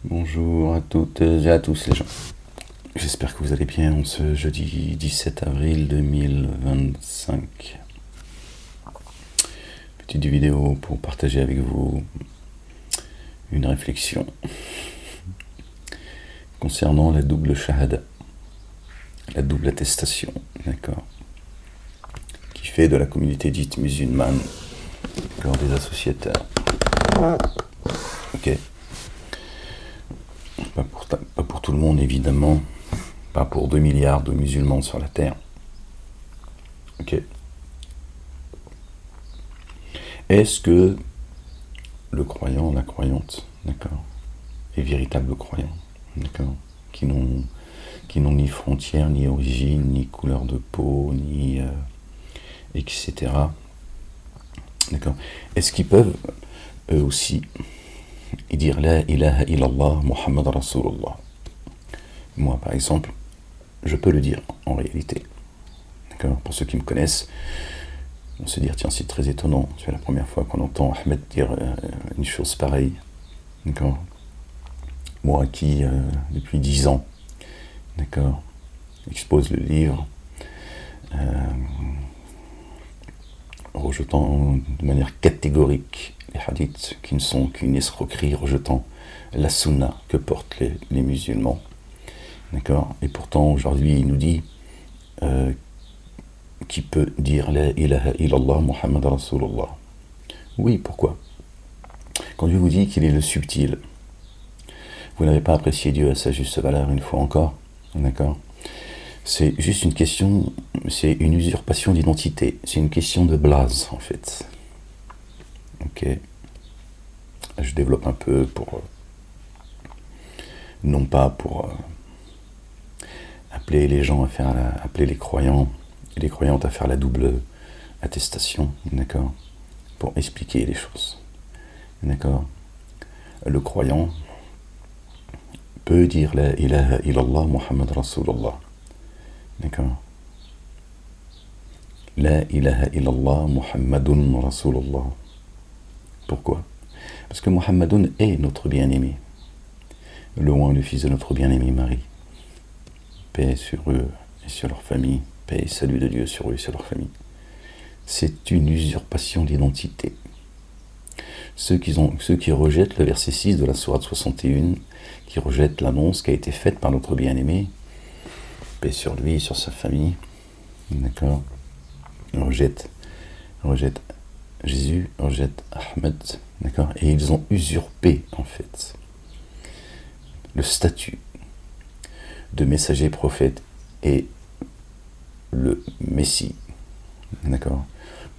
Bonjour à toutes et à tous les gens. J'espère que vous allez bien en ce jeudi 17 avril 2025. Petite vidéo pour partager avec vous une réflexion concernant la double shahada, la double attestation, d'accord, qui fait de la communauté dite musulmane, d'accord, des associateurs. Ok. Pas pour tout le monde évidemment, pas pour 2 milliards de musulmans sur la terre. Ok. Est-ce que le croyant, la croyante, d'accord, est véritable croyant, d'accord, qui n'ont ni frontières, ni origine, ni couleur de peau, ni etc. D'accord. Est-ce qu'ils peuvent eux aussi dire la ilaha illallah Muhammad Rasulullah? Moi par exemple, je peux le dire en réalité. D'accord. Pour ceux qui me connaissent, on se dire tiens, c'est très étonnant, c'est la première fois qu'on entend Ahmed dire une chose pareille. D'accord. Moi qui, depuis 10 ans, d'accord, expose le livre, rejetant de manière catégorique les hadiths qui ne sont qu'une escroquerie, rejetant la sunna que portent les musulmans. D'accord. Et pourtant, aujourd'hui, il nous dit qui peut dire la ilaha illallah Muhammad Rasulullah. Oui, pourquoi? Quand Dieu vous dit qu'il est le subtil, vous n'avez pas apprécié Dieu à sa juste valeur une fois encore. D'accord. C'est juste une question, c'est une usurpation d'identité, c'est une question de blase en fait. Ok. Je développe un peu pour, non pas pour appeler les gens à faire, appeler les croyants et les croyantes à faire la double attestation, d'accord, pour expliquer les choses, d'accord. Le croyant peut dire la ilaha illallah Muhammad Rasulullah, d'accord. La ilaha illallah Muhammadun Rasulullah. Pourquoi? Parce que Muhammadun est notre bien-aimé, loin le fils de notre bien-aimé Marie. Paix sur eux et sur leur famille, paix et salut de Dieu sur eux et sur leur famille. C'est une usurpation d'identité. Ceux qui rejettent le verset 6 de la sourate 61, qui rejettent l'annonce qui a été faite par notre bien-aimé, paix sur lui et sur sa famille, d'accord, rejettent Jésus, rejettent Ahmed, d'accord, et ils ont usurpé en fait le statut de messager prophète et le Messie, d'accord,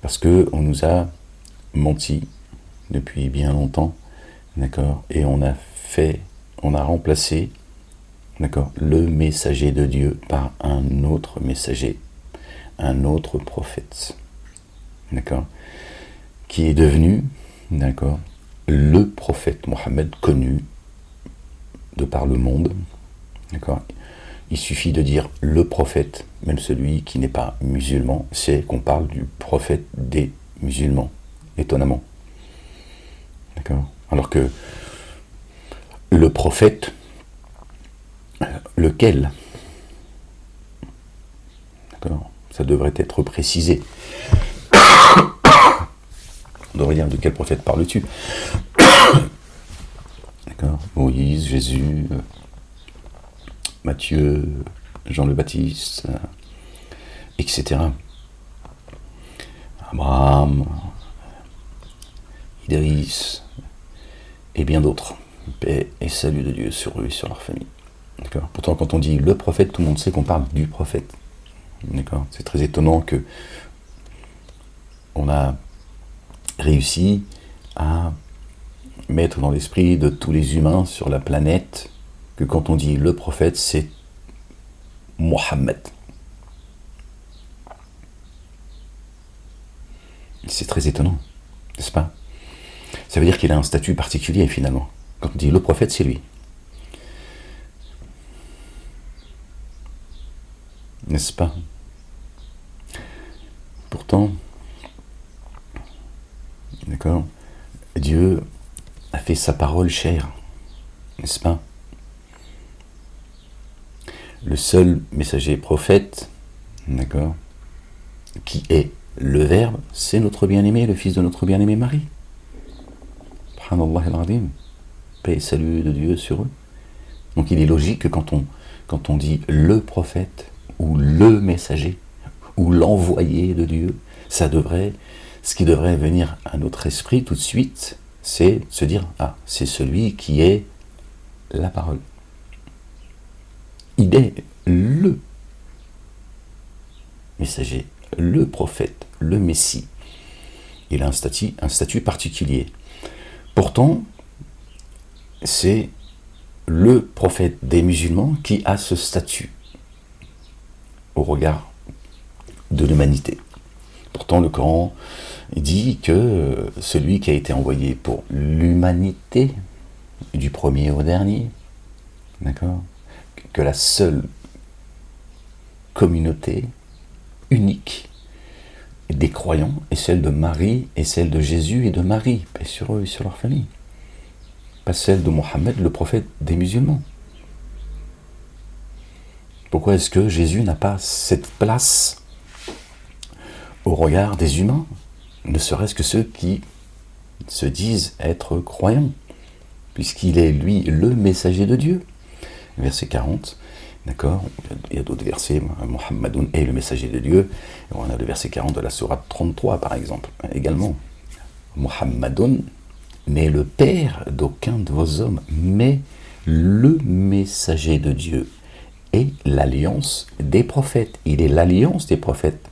parce que on nous a menti depuis bien longtemps, d'accord, et on a remplacé, d'accord, le messager de Dieu par un autre messager, un autre prophète, d'accord, qui est devenu, d'accord, le prophète Mohammed connu de par le monde, d'accord. Il suffit de dire le prophète, même celui qui n'est pas musulman, c'est qu'on parle du prophète des musulmans, étonnamment. D'accord. Alors que le prophète, lequel, d'accord, ça devrait être précisé. On devrait dire de quel prophète parles-tu? D'accord. Moïse, Jésus, Matthieu, Jean le Baptiste, etc. Abraham, Idriss, et bien d'autres. Paix et salut de Dieu sur eux et sur leur famille. D'accord. Pourtant, quand on dit le prophète, tout le monde sait qu'on parle du prophète. D'accord. C'est très étonnant que on a réussi à mettre dans l'esprit de tous les humains sur la planète que quand on dit le prophète, c'est Mohammed. C'est très étonnant, n'est-ce pas? Ça veut dire qu'il a un statut particulier finalement. Quand on dit le prophète, c'est lui. N'est-ce pas? Pourtant, d'accord, Dieu a fait sa parole chère. n'est-ce pas? Le seul messager prophète, d'accord, qui est le Verbe, c'est notre bien-aimé, le fils de notre bien-aimé Marie. Subhanallah al-Azim. Paix et salut de Dieu sur eux. Donc il est logique que quand on dit le prophète, ou le messager, ou l'envoyé de Dieu, ce qui devrait venir à notre esprit tout de suite, c'est se dire, ah, c'est celui qui est la parole. Il est le messager, le prophète, le Messie. Il a un statut particulier. Pourtant, c'est le prophète des musulmans qui a ce statut au regard de l'humanité. Pourtant, le Coran dit que celui qui a été envoyé pour l'humanité, du premier au dernier, d'accord, que la seule communauté unique des croyants est celle de Marie et celle de Jésus et de Marie, paix sur eux et sur leur famille. Pas celle de Mohammed, le prophète des musulmans. Pourquoi est-ce que Jésus n'a pas cette place au regard des humains, ne serait-ce que ceux qui se disent être croyants, puisqu'il est lui le messager de Dieu? Verset 40, d'accord, il y a d'autres versets, Muhammadun est le messager de Dieu, et on a le verset 40 de la sourate 33 par exemple, également. Muhammadun n'est le père d'aucun de vos hommes, mais le messager de Dieu et l'alliance des prophètes. Il est l'alliance des prophètes.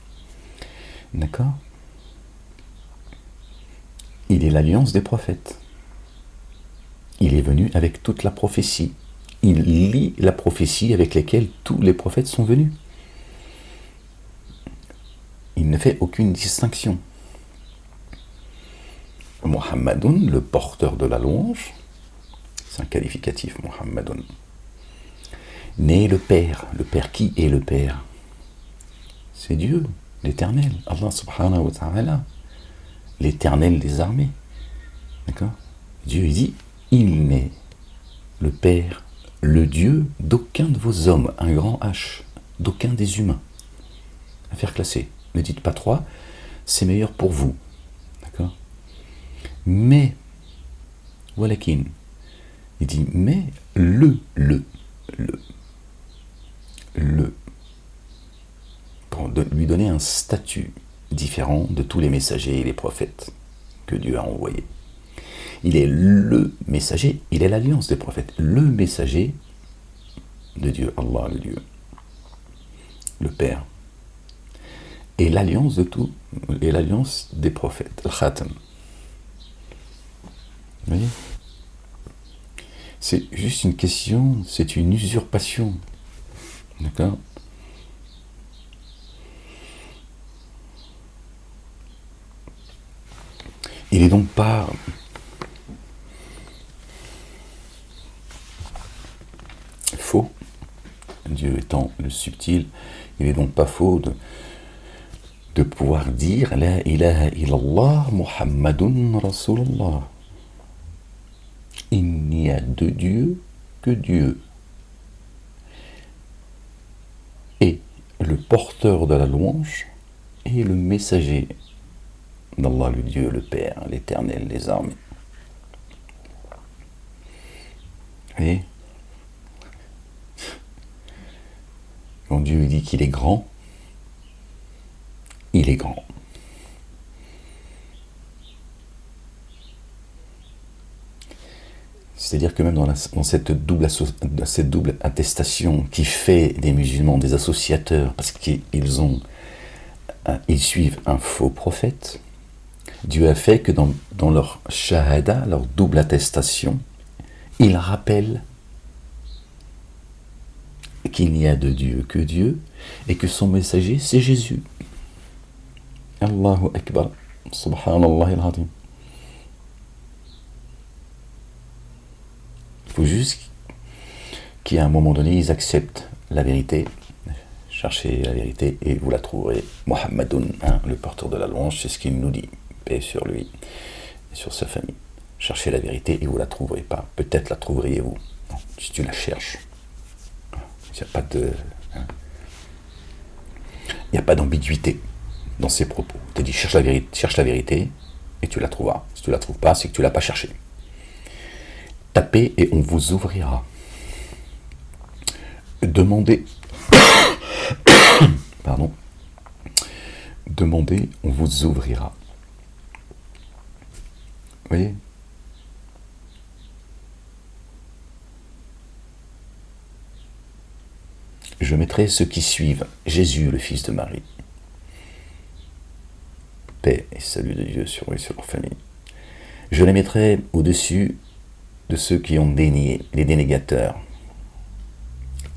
D'accord? Il est l'alliance des prophètes. Il est venu avec toute la prophétie. Il lit la prophétie avec laquelle tous les prophètes sont venus. Il ne fait aucune distinction. Muhammadun, le porteur de la louange, c'est un qualificatif, Muhammadun, né le Père. Le Père, qui est le Père? C'est Dieu, l'Éternel, Allah subhanahu wa ta'ala, l'Éternel des armées. D'accord? Dieu, il dit, il n'est le Père, le Dieu d'aucun de vos hommes, un grand H, d'aucun des humains. Affaire classée. Ne dites pas 3, c'est meilleur pour vous. D'accord? Mais, walakin, il dit, mais pour lui donner un statut différent de tous les messagers et les prophètes que Dieu a envoyés. Il est le messager, il est l'alliance des prophètes, le messager de Dieu, Allah le Dieu, le Père, et l'alliance de tout, et l'alliance des prophètes, le Khatam. Vous voyez? C'est juste une question, c'est une usurpation. D'accord? Il n'est donc pas faux, Dieu étant le subtil, il n'est donc pas faux de pouvoir dire La ilaha illallah Muhammadun Rasulullah. Il n'y a de Dieu que Dieu. Et le porteur de la louange est le messager d'Allah le Dieu, le Père, l'Éternel des armées. Et quand Dieu dit qu'il est grand, il est grand. C'est-à-dire que même dans cette double attestation qui fait des musulmans des associateurs, parce qu'ils suivent un faux prophète, Dieu a fait que dans leur shahada, leur double attestation, ils rappellent qu'il n'y a de Dieu que Dieu et que son messager c'est Jésus. Allahu Akbar, subhanallah al-azim. Il faut juste qu'à un moment donné, ils acceptent la vérité. Cherchez la vérité et vous la trouverez. Muhammadun, le porteur de la louange, c'est ce qu'il nous dit. Paix sur lui et sur sa famille. Cherchez la vérité et vous la trouverez pas. Peut-être la trouveriez-vous. si tu la cherches. Il n'y a pas de... Il n'y a pas d'ambiguïté dans ses propos. Il te dit cherche la vérité et tu la trouveras. Si tu ne la trouves pas, c'est que tu ne l'as pas cherchée. Tapez et on vous ouvrira. Demandez. Pardon. Demandez, on vous ouvrira. Vous voyez ? Je mettrai ceux qui suivent Jésus, le fils de Marie. Paix et salut de Dieu sur eux et sur leur famille. Je les mettrai au-dessus de ceux qui ont dénié, les dénégateurs,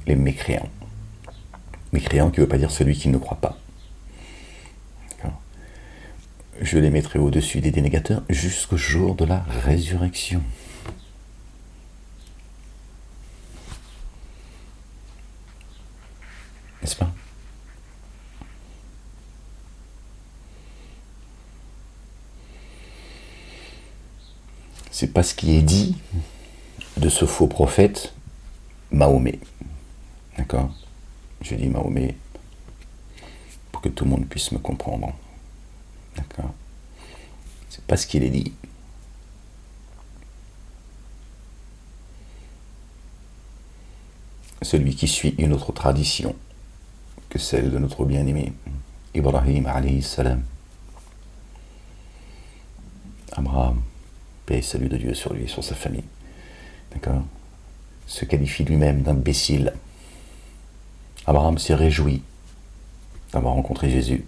les mécréants. Mécréant qui ne veut pas dire celui qui ne croit pas. D'accord. Je les mettrai au-dessus des dénégateurs jusqu'au jour de la résurrection. N'est-ce pas ? C'est pas ce qui est dit de ce faux prophète Mahomet. D'accord ? Je dis Mahomet pour que tout le monde puisse me comprendre. D'accord ? C'est pas ce qu'il est dit. Celui qui suit une autre tradition que celle de notre bien-aimé Ibrahim alayhi salam. Abraham, paix et salut de Dieu sur lui et sur sa famille. D'accord ? Se qualifie lui-même d'imbécile. Abraham s'est réjoui d'avoir rencontré Jésus.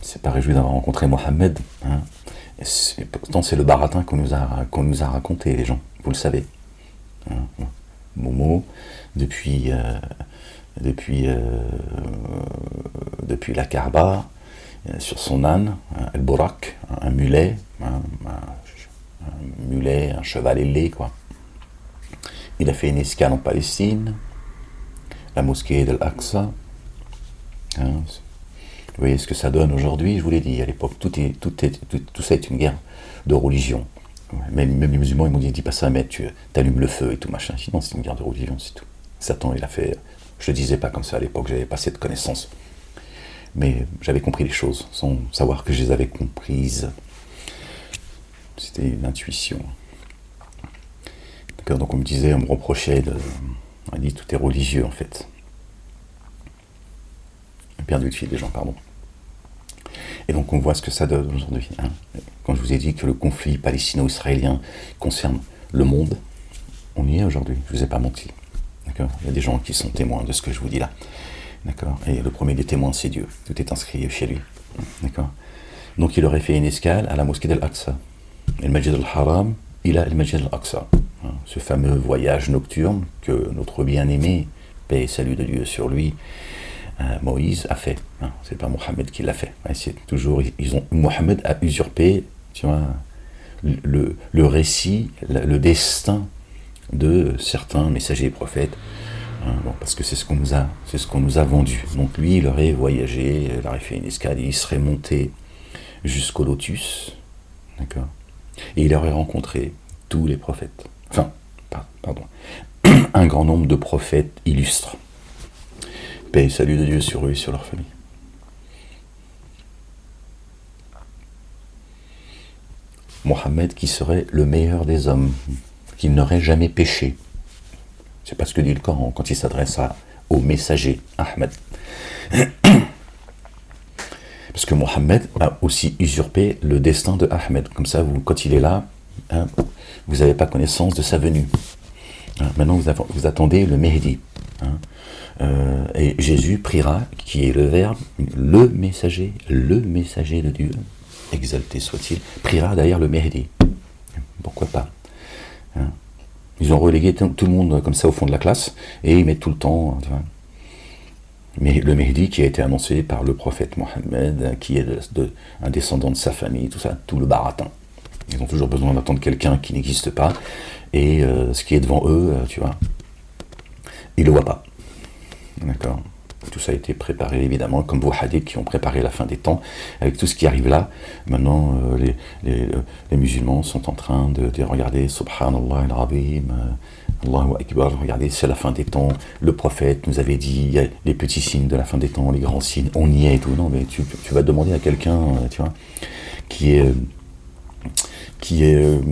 Il s'est pas réjoui d'avoir rencontré Mohammed. Hein. Et pourtant, c'est le baratin qu'on nous a raconté, les gens. Vous le savez. Hein. Momo, depuis la Kaaba, sur son âne, El Borak, un mulet, un cheval ailé, quoi. Il a fait une escale en Palestine, la mosquée d'Al-Aqsa. Hein. Vous voyez ce que ça donne aujourd'hui, je vous l'ai dit, à l'époque, tout ça est une guerre de religion. Même les musulmans, ils m'ont dit, dis pas ça, mais tu allumes le feu et tout, machin. Sinon, c'est une guerre de religion, c'est tout. Satan, il a fait... Je le disais pas comme ça à l'époque, j'avais pas cette connaissance. Mais j'avais compris les choses, sans savoir que je les avais comprises. C'était une intuition. D'accord, donc on me reprochait on dit tout est religieux en fait. J'ai perdu le fil des gens, pardon. Et donc on voit ce que ça donne aujourd'hui. Hein. Quand je vous ai dit que le conflit palestino-israélien concerne le monde, on y est aujourd'hui, je ne vous ai pas menti. D'accord ? Il y a des gens qui sont témoins de ce que je vous dis là. D'accord ? Et le premier des témoins, c'est Dieu. Tout est inscrit chez lui. D'accord ? Donc il aurait fait une escale à la mosquée d'Al-Aqsa. El Masjid al-Haram, il a El Masjid al-Aqsa. Ce fameux voyage nocturne que notre bien-aimé, paix et salut de Dieu sur lui, Moïse a fait. C'est pas Mohammed qui l'a fait. C'est toujours, Mohammed a usurpé, tu vois, le récit, le destin de certains messagers et prophètes. Parce que c'est ce qu'on nous a vendu. Donc lui, il aurait voyagé, il aurait fait une escale, il serait monté jusqu'au lotus, d'accord, et il aurait rencontré tous les prophètes. Enfin, pardon, un grand nombre de prophètes illustres. Paix et salut de Dieu sur eux et sur leur famille. Mohammed qui serait le meilleur des hommes, qui n'aurait jamais péché. C'est pas ce que dit le Coran quand il s'adresse au messager Ahmed. Parce que Mohammed a aussi usurpé le destin de Ahmed. Comme ça, quand il est là, hein, vous n'avez pas connaissance de sa venue. Hein, maintenant, vous attendez le Mehdi. Hein, et Jésus priera, qui est le Verbe, le messager de Dieu, exalté soit-il, priera derrière le Mehdi. Pourquoi pas, hein. Ils ont relégué tout le monde comme ça au fond de la classe, et ils mettent tout le temps, tu vois. Mais le Mehdi qui a été annoncé par le prophète Mohammed, qui est un descendant de sa famille, tout ça, tout le baratin. Ils ont toujours besoin d'attendre quelqu'un qui n'existe pas, et ce qui est devant eux, tu vois, ils ne le voient pas. D'accord. Tout ça a été préparé évidemment, comme vos hadiths qui ont préparé la fin des temps. Avec tout ce qui arrive là, maintenant les musulmans sont en train de regarder Subhanallah al-Azim, Allahu Akbar, regardez, c'est la fin des temps. Le prophète nous avait dit, il y a les petits signes de la fin des temps, les grands signes, on y est et tout. Non, mais tu vas demander à quelqu'un, tu vois, qui est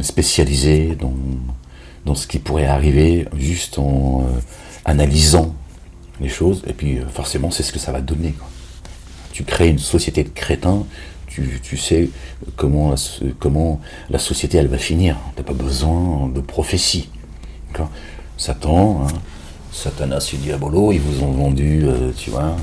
spécialisé dans ce qui pourrait arriver, juste en analysant les choses, et puis forcément c'est ce que ça va donner, quoi. Tu crées une société de crétins, tu sais comment la société elle va finir. T'as pas besoin de prophétie. D'accord. Satan, hein, Satanas et Diabolo, ils vous ont vendu, tu vois,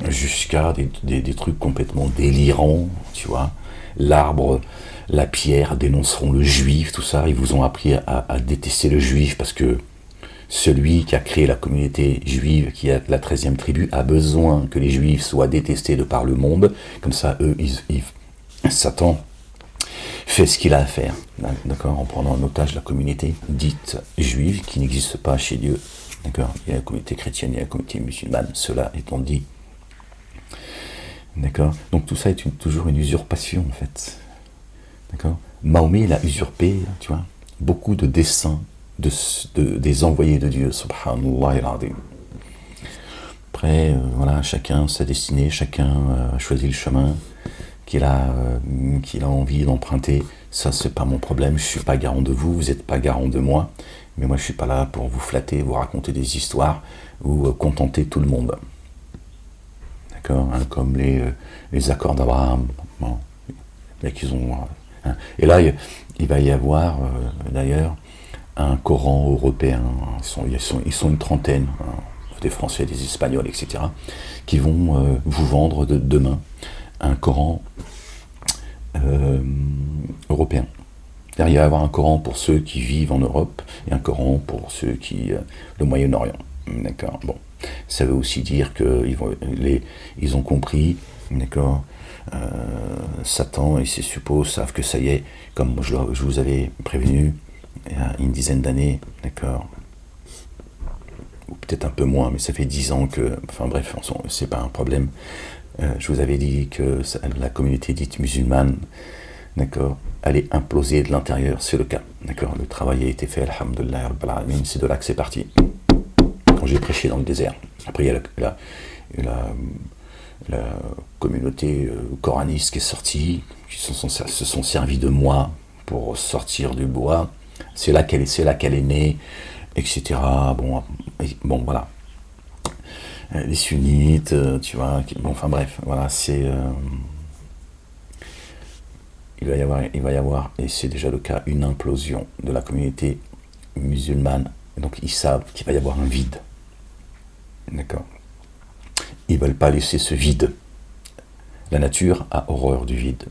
jusqu'à des trucs complètement délirants, tu vois. L'arbre, la pierre dénonceront le juif, tout ça. Ils vous ont appris à détester le juif parce que celui qui a créé la communauté juive, qui est la 13e tribu, a besoin que les juifs soient détestés de par le monde. Comme ça, Satan fait ce qu'il a à faire, d'accord, en prenant en otage la communauté dite juive, qui n'existe pas chez Dieu. D'accord. Il y a la communauté chrétienne, il y a la communauté musulmane, cela étant dit. D'accord. Donc tout ça est toujours une usurpation, en fait. D'accord. Mahomet, il a usurpé, tu vois, beaucoup de desseins des envoyés de Dieu, subhanallah al-azim. Après, voilà, chacun sa destinée, chacun a choisi le chemin qu'il a envie d'emprunter. Ça, c'est pas mon problème, je suis pas garant de vous, vous n'êtes pas garant de moi, mais moi je suis pas là pour vous flatter, vous raconter des histoires ou contenter tout le monde. D'accord, hein, comme les accords d'Abraham. Bon, les mecs, ils ont... hein. Et là, il va y avoir, d'ailleurs, un Coran européen, ils sont une trentaine, hein, des Français, des Espagnols, etc., qui vont vous vendre demain un Coran européen. C'est-à-dire, il va y avoir un Coran pour ceux qui vivent en Europe et un Coran pour ceux qui... le Moyen-Orient. D'accord. Bon. Ça veut aussi dire qu'ils ont compris, d'accord, Satan et ses suppôts savent que ça y est, comme je vous avais prévenu, il y a une dizaine d'années, d'accord, ou peut-être un peu moins, mais ça fait 10 ans que, enfin bref, c'est pas un problème. Je vous avais dit que la communauté dite musulmane, d'accord, allait imploser de l'intérieur, c'est le cas, d'accord, le travail a été fait, alhamdoulilah, c'est de là que c'est parti. Quand j'ai prêché dans le désert, après il y a la communauté coraniste qui est sortie, qui se sont servis de moi pour sortir du bois. C'est là qu'elle est née, etc. Bon, voilà. Les sunnites, tu vois. Bon, enfin bref, voilà, c'est... il va y avoir, et c'est déjà le cas, une implosion de la communauté musulmane. Donc ils savent qu'il va y avoir un vide. D'accord. Ils ne veulent pas laisser ce vide. La nature a horreur du vide.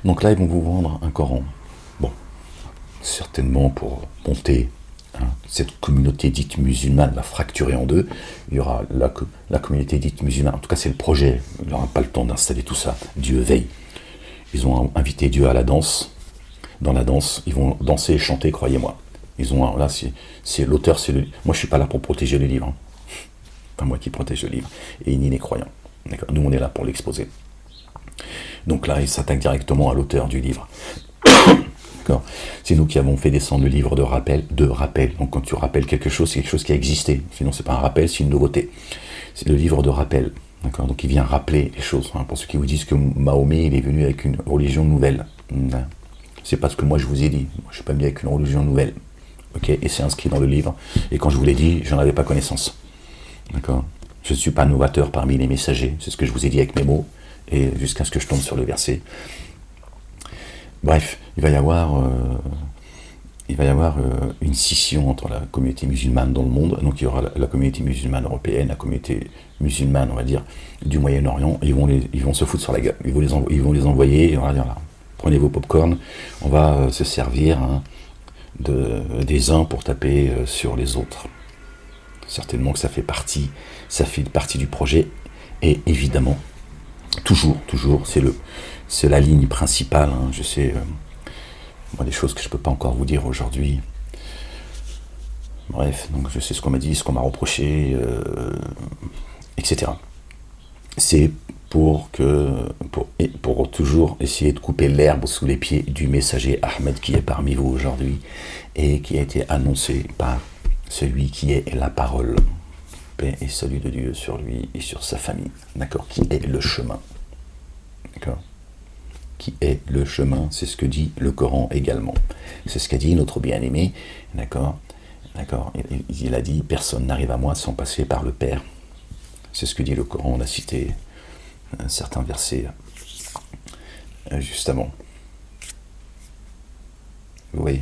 Donc là, ils vont vous vendre un Coran. Bon, certainement pour monter, hein, cette communauté dite musulmane, la fracturer en deux. Il y aura la communauté dite musulmane. En tout cas, c'est le projet. Il n'aura pas le temps d'installer tout ça. Dieu veille. Ils ont invité Dieu à la danse. Dans la danse, ils vont danser et chanter, croyez-moi. Là, c'est l'auteur, moi je ne suis pas là pour protéger le livre. Hein. Enfin, moi qui protège le livre. Et ni les croyants. D'accord. Nous, on est là pour l'exposer. Donc là, ils s'attaquent directement à l'auteur du livre. D'accord. C'est nous qui avons fait descendre le livre de rappel. Donc quand tu rappelles quelque chose, c'est quelque chose qui a existé. Sinon, c'est pas un rappel, c'est une nouveauté. C'est le livre de rappel. D'accord. Donc il vient rappeler les choses. Hein, pour ceux qui vous disent que Mahomet, il est venu avec une religion nouvelle. C'est pas ce que moi je vous ai dit. Moi, je suis pas venu avec une religion nouvelle. Ok. Et c'est inscrit dans le livre. Et quand je vous l'ai dit, j'en avais pas connaissance. D'accord. Je ne suis pas novateur parmi les messagers. C'est ce que je vous ai dit avec mes mots. Et jusqu'à ce que je tombe sur le verset. Bref, il va y avoir une scission entre la communauté musulmane dans le monde. Donc il y aura la communauté musulmane européenne, la communauté musulmane, on va dire, du Moyen-Orient. Ils vont se foutre sur la gueule. Ils vont les envoyer. Et on va dire là, prenez vos pop-corn. On va se servir, hein, des uns pour taper sur les autres. Certainement que ça fait partie du projet. Et évidemment, toujours, c'est la ligne principale. Hein, je sais, des choses que je ne peux pas encore vous dire aujourd'hui. Bref, donc je sais ce qu'on m'a dit, ce qu'on m'a reproché, etc. C'est pour toujours essayer de couper l'herbe sous les pieds du messager Ahmed qui est parmi vous aujourd'hui et qui a été annoncé par celui qui est la parole. Paix et salut de Dieu sur lui et sur sa famille, d'accord, qui est le chemin, d'accord, qui est le chemin, c'est ce que dit le Coran également, c'est ce qu'a dit notre bien-aimé, d'accord, il a dit, personne n'arrive à moi sans passer par le Père, c'est ce que dit le Coran, on a cité un certain verset juste avant, vous voyez,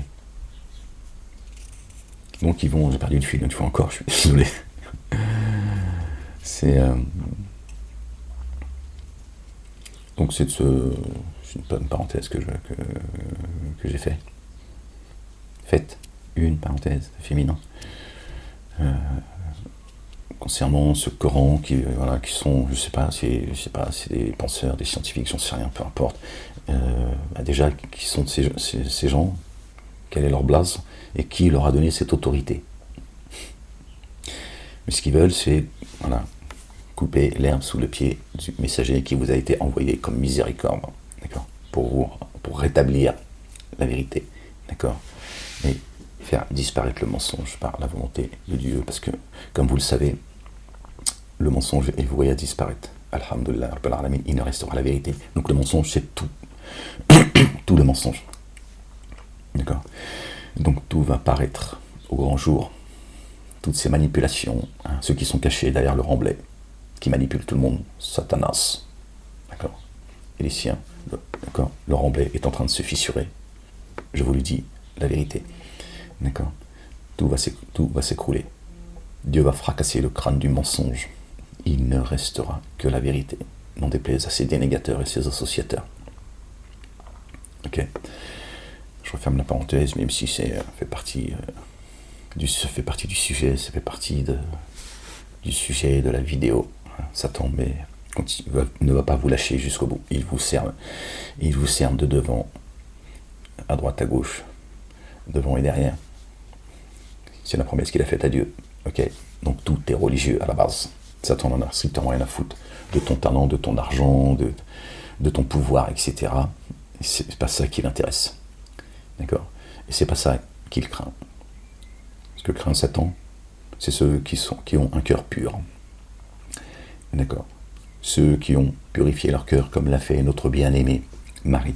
donc j'ai perdu le fil une fois encore, je suis désolé. Donc c'est une parenthèse que j'ai faite une parenthèse féminin concernant ce Coran qui sont, je sais pas, c'est des penseurs, des scientifiques, j'en sais rien, peu importe. Déjà, qui sont ces gens, quelle est leur blase et qui leur a donné cette autorité. Mais ce qu'ils veulent, c'est couper l'herbe sous le pied du messager qui vous a été envoyé comme miséricorde, d'accord, pour rétablir la vérité, d'accord, et faire disparaître le mensonge par la volonté de Dieu, parce que, comme vous le savez, le mensonge est voué à disparaître. Alhamdulillah, il ne restera la vérité. Donc le mensonge, c'est tout. Tout le mensonge. D'accord. Donc tout va paraître au grand jour. Toutes ces manipulations, ceux qui sont cachés derrière le remblai, qui manipulent tout le monde, Satanas, d'accord, et les siens, d'accord, le remblai est en train de se fissurer. Je vous le dis, la vérité, d'accord, tout va s'écrouler. Dieu va fracasser le crâne du mensonge. Il ne restera que la vérité, n'en déplaise à ses dénégateurs et ses associateurs. Ok, je referme la parenthèse, même si ça fait partie du sujet, ça fait partie du sujet de la vidéo. Satan, mais ne va pas vous lâcher jusqu'au bout. Il vous cerne de devant, à droite, à gauche, devant et derrière. C'est la promesse qu'il a faite à Dieu. Ok, donc tout est religieux à la base. Satan n'en a strictement rien à foutre de ton talent, de ton argent, de ton pouvoir, etc. C'est pas ça qui l'intéresse. D'accord? Et c'est pas ça qu'il craint. Ce que craint Satan, c'est ceux qui ont un cœur pur. D'accord? Ceux qui ont purifié leur cœur comme l'a fait notre bien-aimée Marie,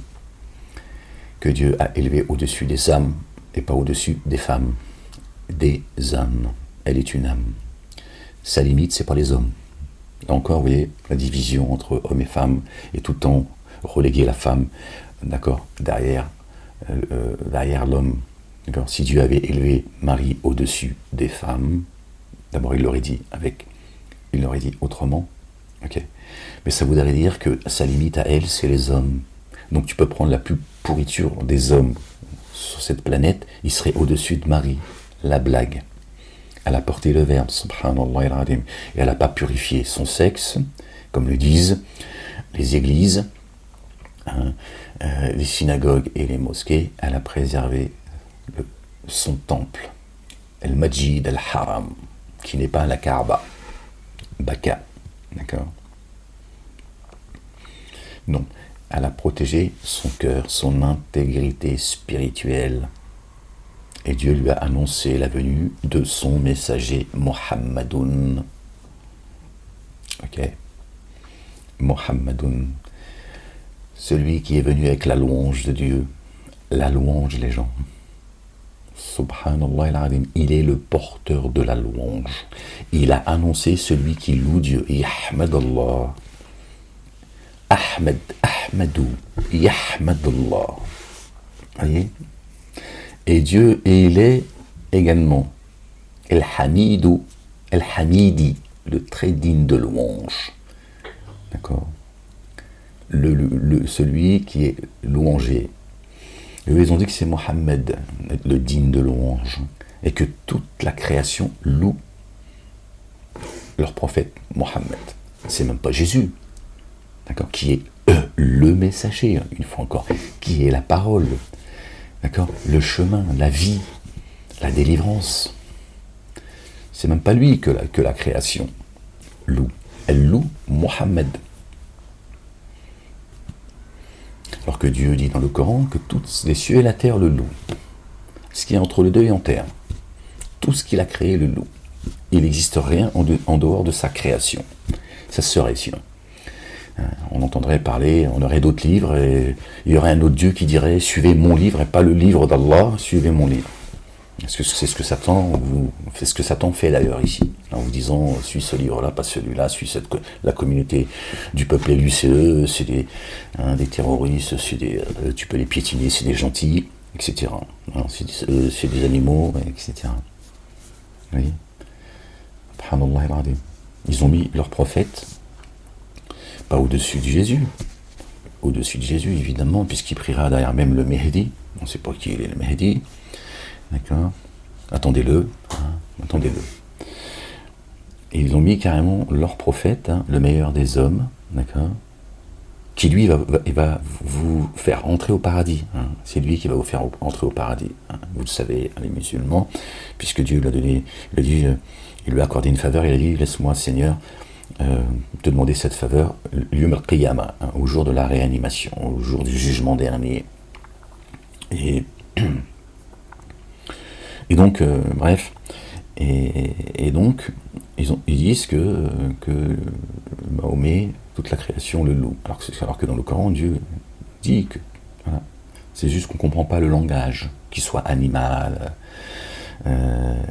que Dieu a élevé au-dessus des âmes et pas au-dessus des femmes. Des âmes. Elle est une âme. Sa limite, c'est pas les hommes. Là encore, vous voyez, la division entre hommes et femmes, et tout le temps reléguer la femme, d'accord, derrière l'homme. D'accord. Si Dieu avait élevé Marie au-dessus des femmes, d'abord il l'aurait dit autrement, ok. Mais ça voudrait dire que sa limite à elle, c'est les hommes. Donc tu peux prendre la plus pourriture des hommes sur cette planète, il serait au-dessus de Marie. La blague. Elle a porté le verbe, subhanallah al-azim, et elle n'a pas purifié son sexe, comme le disent les églises, les synagogues et les mosquées. Elle a préservé son temple, al-Majid al-Haram, qui n'est pas la Kaaba, Baka, d'accord? Non, elle a protégé son cœur, son intégrité spirituelle. Et Dieu lui a annoncé la venue de son messager Mohammedoun. Ok? Mohammedoun. Celui qui est venu avec la louange de Dieu. La louange, les gens. Subhanallah al-azim. Il est le porteur de la louange. Il a annoncé celui qui loue Dieu. Yahmadallah. Ahmadou. Yahmadallah. Voyez? Et Dieu, il est également El-Hamidou, El-Hamidi, le très digne de louange. D'accord? Celui qui est louangé. Eux, ils ont dit que c'est Mohammed, le digne de louange, et que toute la création loue leur prophète Mohammed. C'est même pas Jésus, d'accord? Qui est le messager, une fois encore, qui est la parole. D'accord? Le chemin, la vie, la délivrance. C'est même pas lui que la création loue. Elle loue Mohammed. Alors que Dieu dit dans le Coran que tous les cieux et la terre le louent. Ce qui est entre le deux et en terre. Tout ce qu'il a créé le loue. Il n'existe rien en dehors de sa création. Ça serait sinon. On entendrait parler, on aurait d'autres livres, et il y aurait un autre Dieu qui dirait « Suivez mon livre et pas le livre d'Allah, suivez mon livre ». Est-ce que c'est ce que Satan fait d'ailleurs ici, en vous disant « Suis ce livre-là, pas celui-là, suis la communauté du peuple élu, c'est eux, c'est des terroristes, tu peux les piétiner, c'est des gentils, etc. C'est des animaux, etc. » Vous voyez ? Ils ont mis leur prophète pas au-dessus de Jésus. Au-dessus de Jésus, évidemment, puisqu'il priera derrière même le Mehdi. On ne sait pas qui il est, le Mehdi. D'accord ? Attendez-le. Attendez-le. Et ils ont mis carrément leur prophète, le meilleur des hommes, d'accord ? Qui lui va vous faire entrer au paradis. C'est lui qui va vous faire entrer au paradis. Vous le savez, les musulmans, puisque Dieu l'a donné, il lui a accordé une faveur, il a dit « Laisse-moi, Seigneur, te demander cette faveur, Yawm al-Qiyamah, au jour de la réanimation, au jour du jugement dernier. » Et donc, bref, et donc, ils disent que Mahomet, toute la création le loue. Alors que dans le Coran, Dieu dit que voilà, c'est juste qu'on ne comprend pas le langage, qu'il soit animal,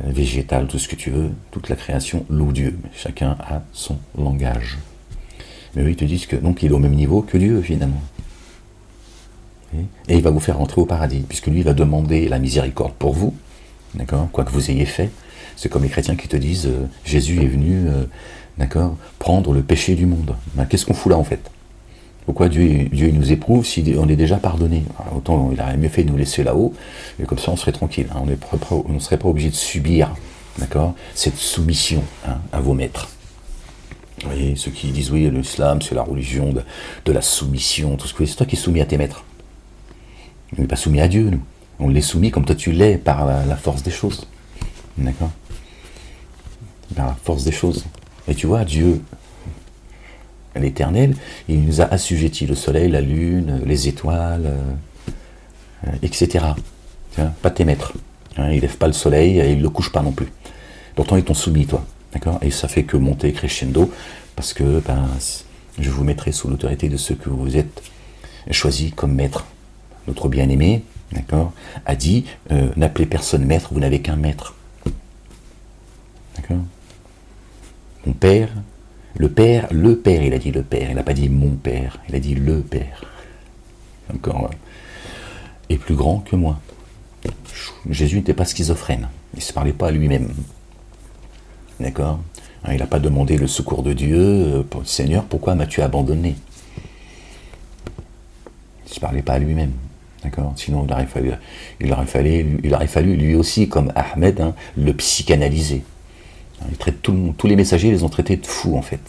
végétal, tout ce que tu veux, toute la création loue Dieu. Chacun a son langage. Mais eux, ils te disent que donc il est au même niveau que Dieu, finalement. Et il va vous faire rentrer au paradis, puisque lui va demander la miséricorde pour vous, d'accord, quoi que vous ayez fait. C'est comme les chrétiens qui te disent Jésus est venu, d'accord, prendre le péché du monde. Ben, qu'est-ce qu'on fout là en fait? Pourquoi Dieu nous éprouve si on est déjà pardonné? Alors, autant il aurait mieux fait de nous laisser là-haut, et comme ça on serait tranquille. On ne serait pas obligé de subir, d'accord, cette soumission à vos maîtres. Vous voyez, ceux qui disent oui, l'islam c'est la religion de la soumission, tout ce que c'est toi qui es soumis à tes maîtres. On n'est pas soumis à Dieu, nous. On l'est soumis comme toi tu l'es par la force des choses. D'accord? Par la force des choses. Et tu vois, Dieu, l'Éternel, il nous a assujettis le soleil, la lune, les étoiles, etc. Pas tes maîtres. Il ne lève pas le soleil et il ne le couche pas non plus. Pourtant, ils t'ont soumis, toi. D'accord? Et ça fait que monter crescendo, parce que je vous mettrai sous l'autorité de ceux que vous êtes choisis comme maître. Notre bien-aimé, d'accord, a dit n'appelez personne maître, vous n'avez qu'un maître. D'accord? Mon père, le père, il a dit le père, il n'a pas dit mon père, il a dit le père. Encore, est plus grand que moi. Jésus n'était pas schizophrène, il ne se parlait pas à lui-même. D'accord? Il n'a pas demandé le secours de Dieu, Seigneur, pourquoi m'as-tu abandonné? Il ne se parlait pas à lui-même. D'accord? Sinon, il aurait fallu lui aussi, comme Ahmed, le psychanalyser. Il traite tous les messagers, ils les ont traités de fous, en fait.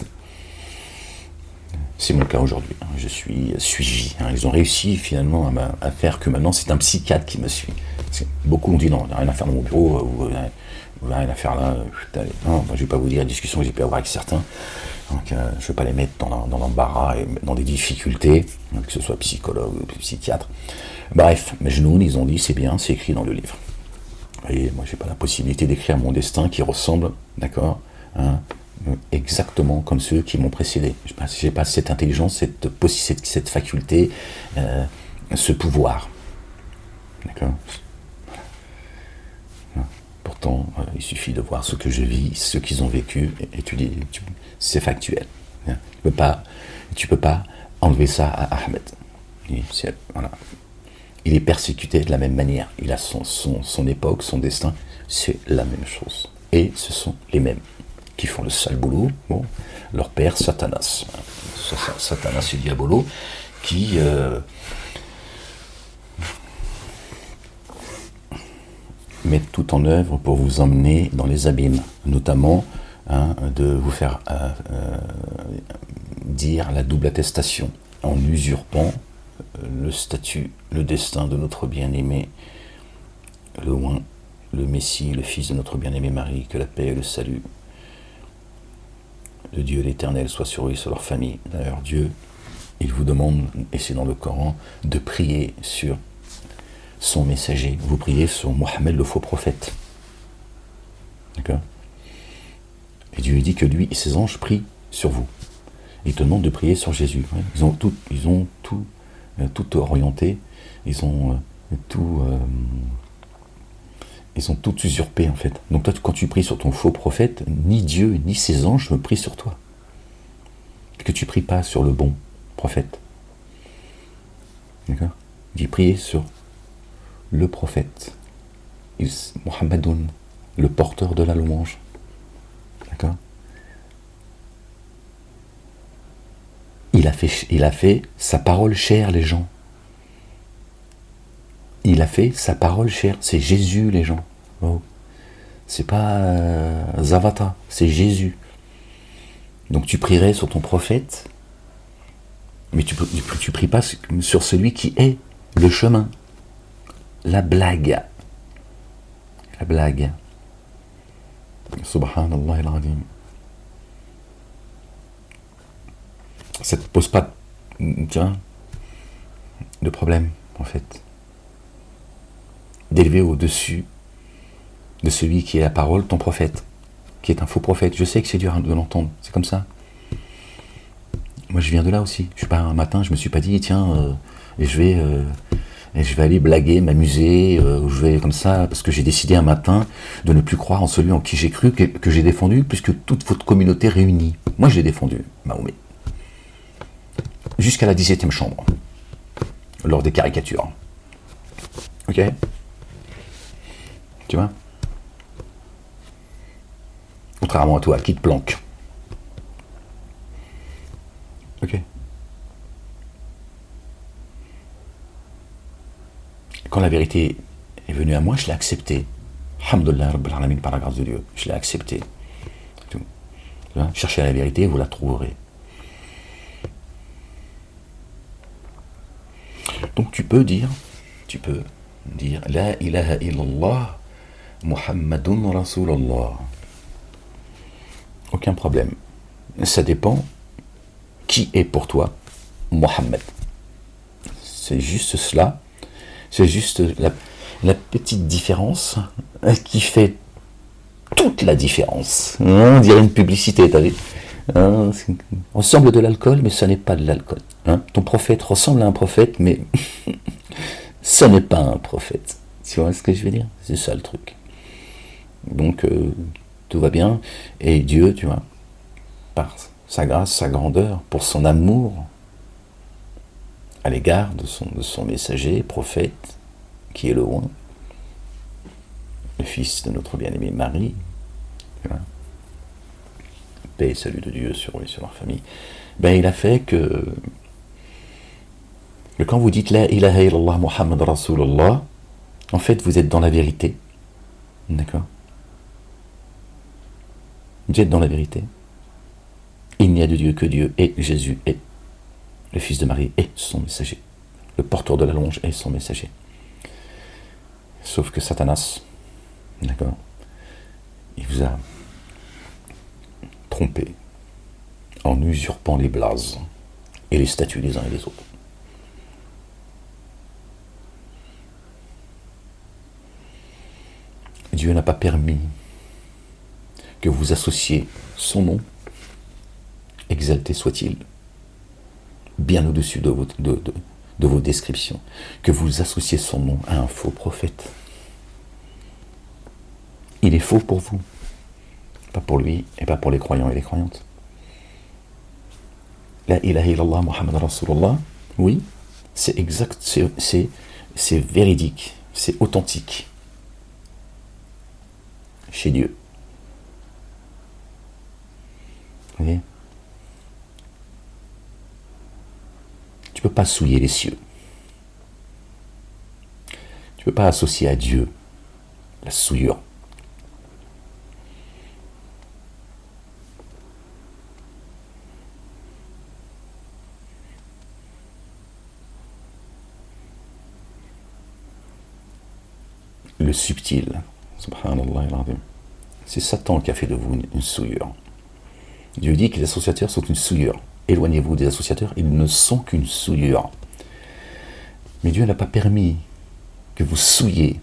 C'est mon cas aujourd'hui. Je suis suivi. Ils ont réussi, finalement, à faire que maintenant, c'est un psychiatre qui me suit. Beaucoup ont dit non, rien à faire dans mon bureau, rien à faire là. Non, je ne vais pas vous dire les discussions que j'ai pu avoir avec certains. Donc, je ne vais pas les mettre dans l'embarras et dans des difficultés, que ce soit psychologue ou psychiatre. Bref, mes genoux, ils ont dit c'est bien, c'est écrit dans le livre. Et moi, j'ai pas la possibilité d'écrire mon destin qui ressemble, d'accord, exactement comme ceux qui m'ont précédé. J'ai pas cette intelligence, cette faculté, ce pouvoir. D'accord. Pourtant, il suffit de voir ce que je vis, ce qu'ils ont vécu, et tu dis, c'est factuel. Tu peux pas enlever ça à Ahmed. Voilà. Il est persécuté de la même manière. Il a son époque, son destin, c'est la même chose. Et ce sont les mêmes qui font le sale boulot. Bon, leur père, Satanas. Satanas et Diabolo, qui mettent tout en œuvre pour vous emmener dans les abîmes, notamment de vous faire dire la double attestation en usurpant le statut, le destin de notre bien-aimé, le Messie, le fils de notre bien-aimé Marie, que la paix et le salut de Dieu l'Éternel soit sur eux et sur leur famille. D'ailleurs, Dieu, il vous demande, et c'est dans le Coran, de prier sur son messager. Vous priez sur Mohammed, le faux prophète. D'accord? Et Dieu dit que lui et ses anges prient sur vous. Il te demande de prier sur Jésus. Ils ont tout orienté. Ils ont tout usurpé, en fait. Donc toi, quand tu pries sur ton faux prophète, ni Dieu ni ses anges ne prient sur toi. Que tu pries pas sur le bon prophète. D'accord? Il dit prier sur le prophète. Muhammadoun, le porteur de la louange. D'accord? Il a fait sa parole chère, les gens. Il a fait sa parole chère. C'est Jésus, les gens. Oh. C'est pas Zavata, c'est Jésus. Donc tu prierais sur ton prophète, mais tu pries pas sur celui qui est le chemin. La blague. La blague. Subhanallah al-Azim. Ça ne te pose pas, de problème, en fait. D'élever au-dessus de celui qui est la parole, ton prophète, qui est un faux prophète. Je sais que c'est dur de l'entendre, c'est comme ça. Moi, je viens de là aussi. Je suis pas un matin, je me suis pas dit, tiens, je vais aller blaguer, m'amuser, je vais comme ça, parce que j'ai décidé un matin de ne plus croire en celui en qui j'ai cru, que j'ai défendu, puisque toute votre communauté réunie. Moi, je l'ai défendu, Mahomet. Jusqu'à la 17e chambre, lors des caricatures. Ok? Tu vois? Contrairement à toi, qui te planque. Ok? Quand la vérité est venue à moi, je l'ai acceptée. Alhamdulillah, Rabbil Alamin, par la grâce de Dieu. Je l'ai acceptée. Tout. Cherchez la vérité, vous la trouverez. Donc tu peux dire, La ilaha illallah, Muhammadun Rasulallah. Aucun problème. Ça dépend qui est pour toi Mohammed. C'est juste cela. C'est juste la petite différence qui fait toute la différence. On dirait une publicité, t'as vu? On ressemble de l'alcool, mais ce n'est pas de l'alcool. Ton prophète ressemble à un prophète, mais ce n'est pas un prophète. Tu vois ce que je veux dire? C'est ça le truc. Donc, tout va bien. Et Dieu, tu vois, par sa grâce, sa grandeur, pour son amour à l'égard de son messager, prophète, qui est le roi, le fils de notre bien-aimé Marie, tu vois, paix et salut de Dieu sur eux et sur leur famille, ben il a fait que quand vous dites La ilaha illallah Muhammad Rasulullah, en fait vous êtes dans la vérité. D'accord? Vous êtes dans la vérité. Il n'y a de Dieu que Dieu, et Jésus est le fils de Marie et son messager. Le porteur de la louange est son messager. Sauf que Satanas, d'accord, il vous a trompé en usurpant les blases et les statuts des uns et des autres. Dieu n'a pas permis que vous associez son nom, exalté soit-il, bien au-dessus de vos descriptions, que vous associez son nom à un faux prophète. Il est faux pour vous, pas pour lui et pas pour les croyants et les croyantes. La ilaha illallah Muhammad Rasulullah, oui, c'est exact, c'est véridique, c'est authentique chez Dieu. Vous voyez? Tu ne peux pas souiller les cieux. Tu ne peux pas associer à Dieu la souillure. Le subtil, subhanallah al-azim. C'est Satan qui a fait de vous une souillure. Dieu dit que les associateurs sont une souillure. Éloignez-vous des associateurs, ils ne sont qu'une souillure. Mais Dieu n'a pas permis que vous souillez,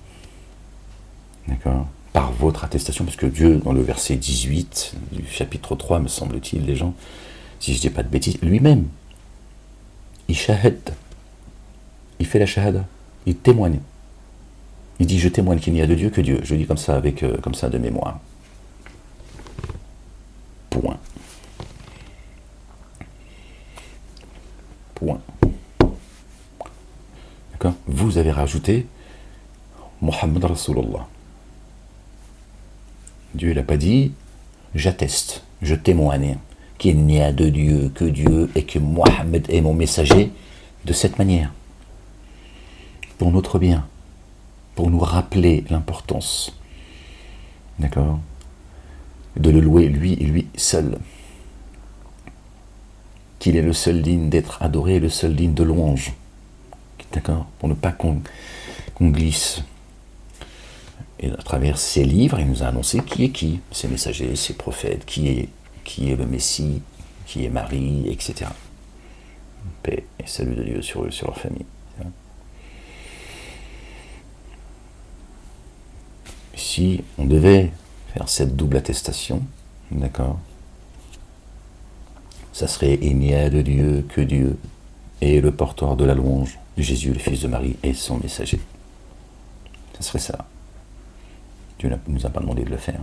d'accord, par votre attestation, parce que Dieu, dans le verset 18 du chapitre 3, me semble-t-il, les gens, si je ne dis pas de bêtises, lui-même, il shahad, il fait la shahada, il témoigne. Il dit, je témoigne qu'il n'y a de Dieu que Dieu. Je dis comme ça, comme ça de mémoire. Point. Point. D'accord ? Vous avez rajouté Muhammad Rasulullah. Dieu n'a pas dit, j'atteste, je témoigne qu'il n'y a de Dieu que Dieu et que Mohammed est mon messager de cette manière. Pour notre bien. Pour nous rappeler l'importance, d'accord, de le louer lui et lui seul, qu'il est le seul digne d'être adoré et le seul digne de louange, d'accord, pour ne pas qu'on glisse. Et à travers ses livres, il nous a annoncé qui est qui, ses messagers, ses prophètes, qui est le Messie, qui est Marie, etc. Paix et salut de Dieu sur eux, sur leur famille. Si on devait faire cette double attestation, d'accord, ça serait « Il n'y a de Dieu que Dieu et le porteur de la louange de Jésus, le fils de Marie, et son messager ». Ça serait ça. Dieu ne nous a pas demandé de le faire.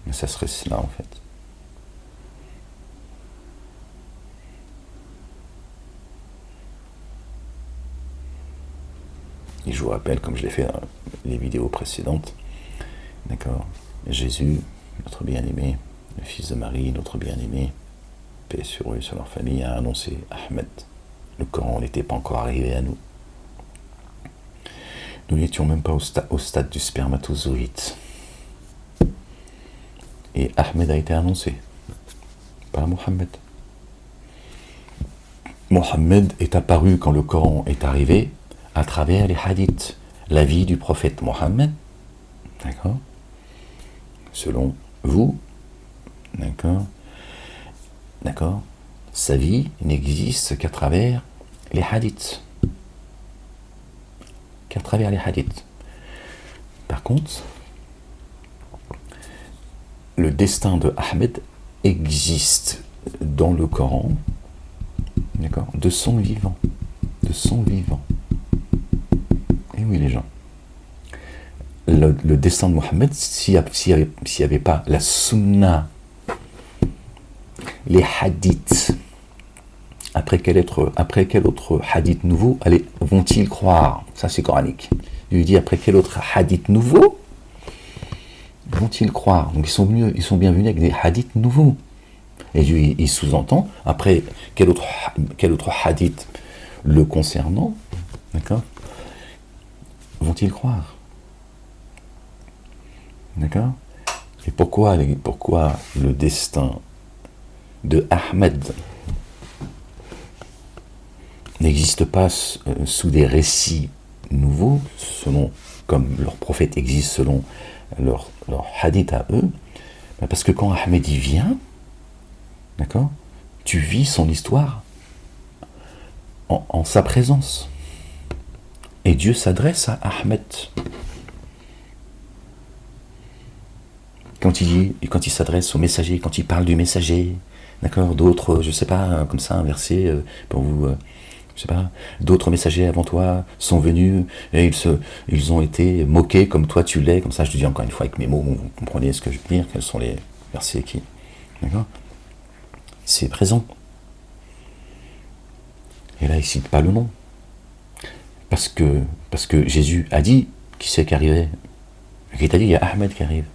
Mais ça serait cela en fait. Et je vous rappelle, comme je l'ai fait dans les vidéos précédentes, d'accord, Jésus, notre bien-aimé, le fils de Marie, notre bien-aimé, paix sur eux, sur leur famille, a annoncé Ahmed. Le Coran n'était pas encore arrivé à nous. Nous n'étions même pas au stade du spermatozoïde. Et Ahmed a été annoncé, pas Mohammed. Mohammed est apparu quand le Coran est arrivé, à travers les hadiths, la vie du prophète Mohammed, d'accord, selon vous, d'accord, sa vie n'existe qu'à travers les hadiths, Par contre, le destin de Ahmed existe dans le Coran, d'accord, de son vivant, Et oui, les gens. Le destin de Mohammed, s'il n'y avait pas la sunna, les hadiths, après quel autre hadith nouveau vont-ils croire? Ça, c'est coranique. Il lui dit, après quel autre hadith nouveau vont-ils croire? Donc, ils sont bien venus avec des hadiths nouveaux. Et lui, il sous-entend, après quel autre hadith le concernant, d'accord, vont-ils croire? D'accord? Et pourquoi le destin de Ahmed n'existe pas sous des récits nouveaux, comme leur prophète existe selon leur hadith à eux? Parce que quand Ahmed y vient, d'accord, tu vis son histoire en sa présence. Et Dieu s'adresse à Ahmed. Quand il s'adresse au messager, quand il parle du messager, d'accord, d'autres, je sais pas, comme ça, un verset pour vous, je sais pas, d'autres messagers avant toi sont venus et ils ont été moqués comme toi tu l'es, comme ça, je te dis encore une fois avec mes mots, vous comprenez ce que je veux dire, quels sont les versets qui, d'accord, c'est présent. Et là, il ne cite pas le nom. Parce que Jésus a dit qui c'est qui arrivait. Il t'a dit, il y a Ahmed qui arrive.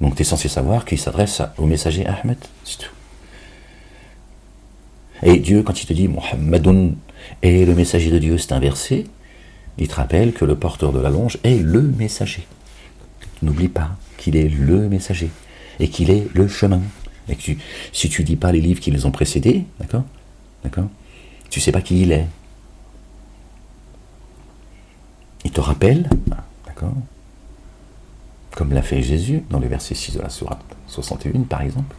Donc tu es censé savoir qu'il s'adresse au messager Ahmed, c'est tout. Et Dieu, quand il te dit Muhammadun est le messager de Dieu, c'est un verset, il te rappelle que le porteur de la longe est le messager. N'oublie pas qu'il est le messager et qu'il est le chemin. Et que si tu ne lis pas les livres qui les ont précédés, d'accord, tu ne sais pas qui il est. Il te rappelle, d'accord, comme l'a fait Jésus dans le verset 6 de la sourate 61 par exemple,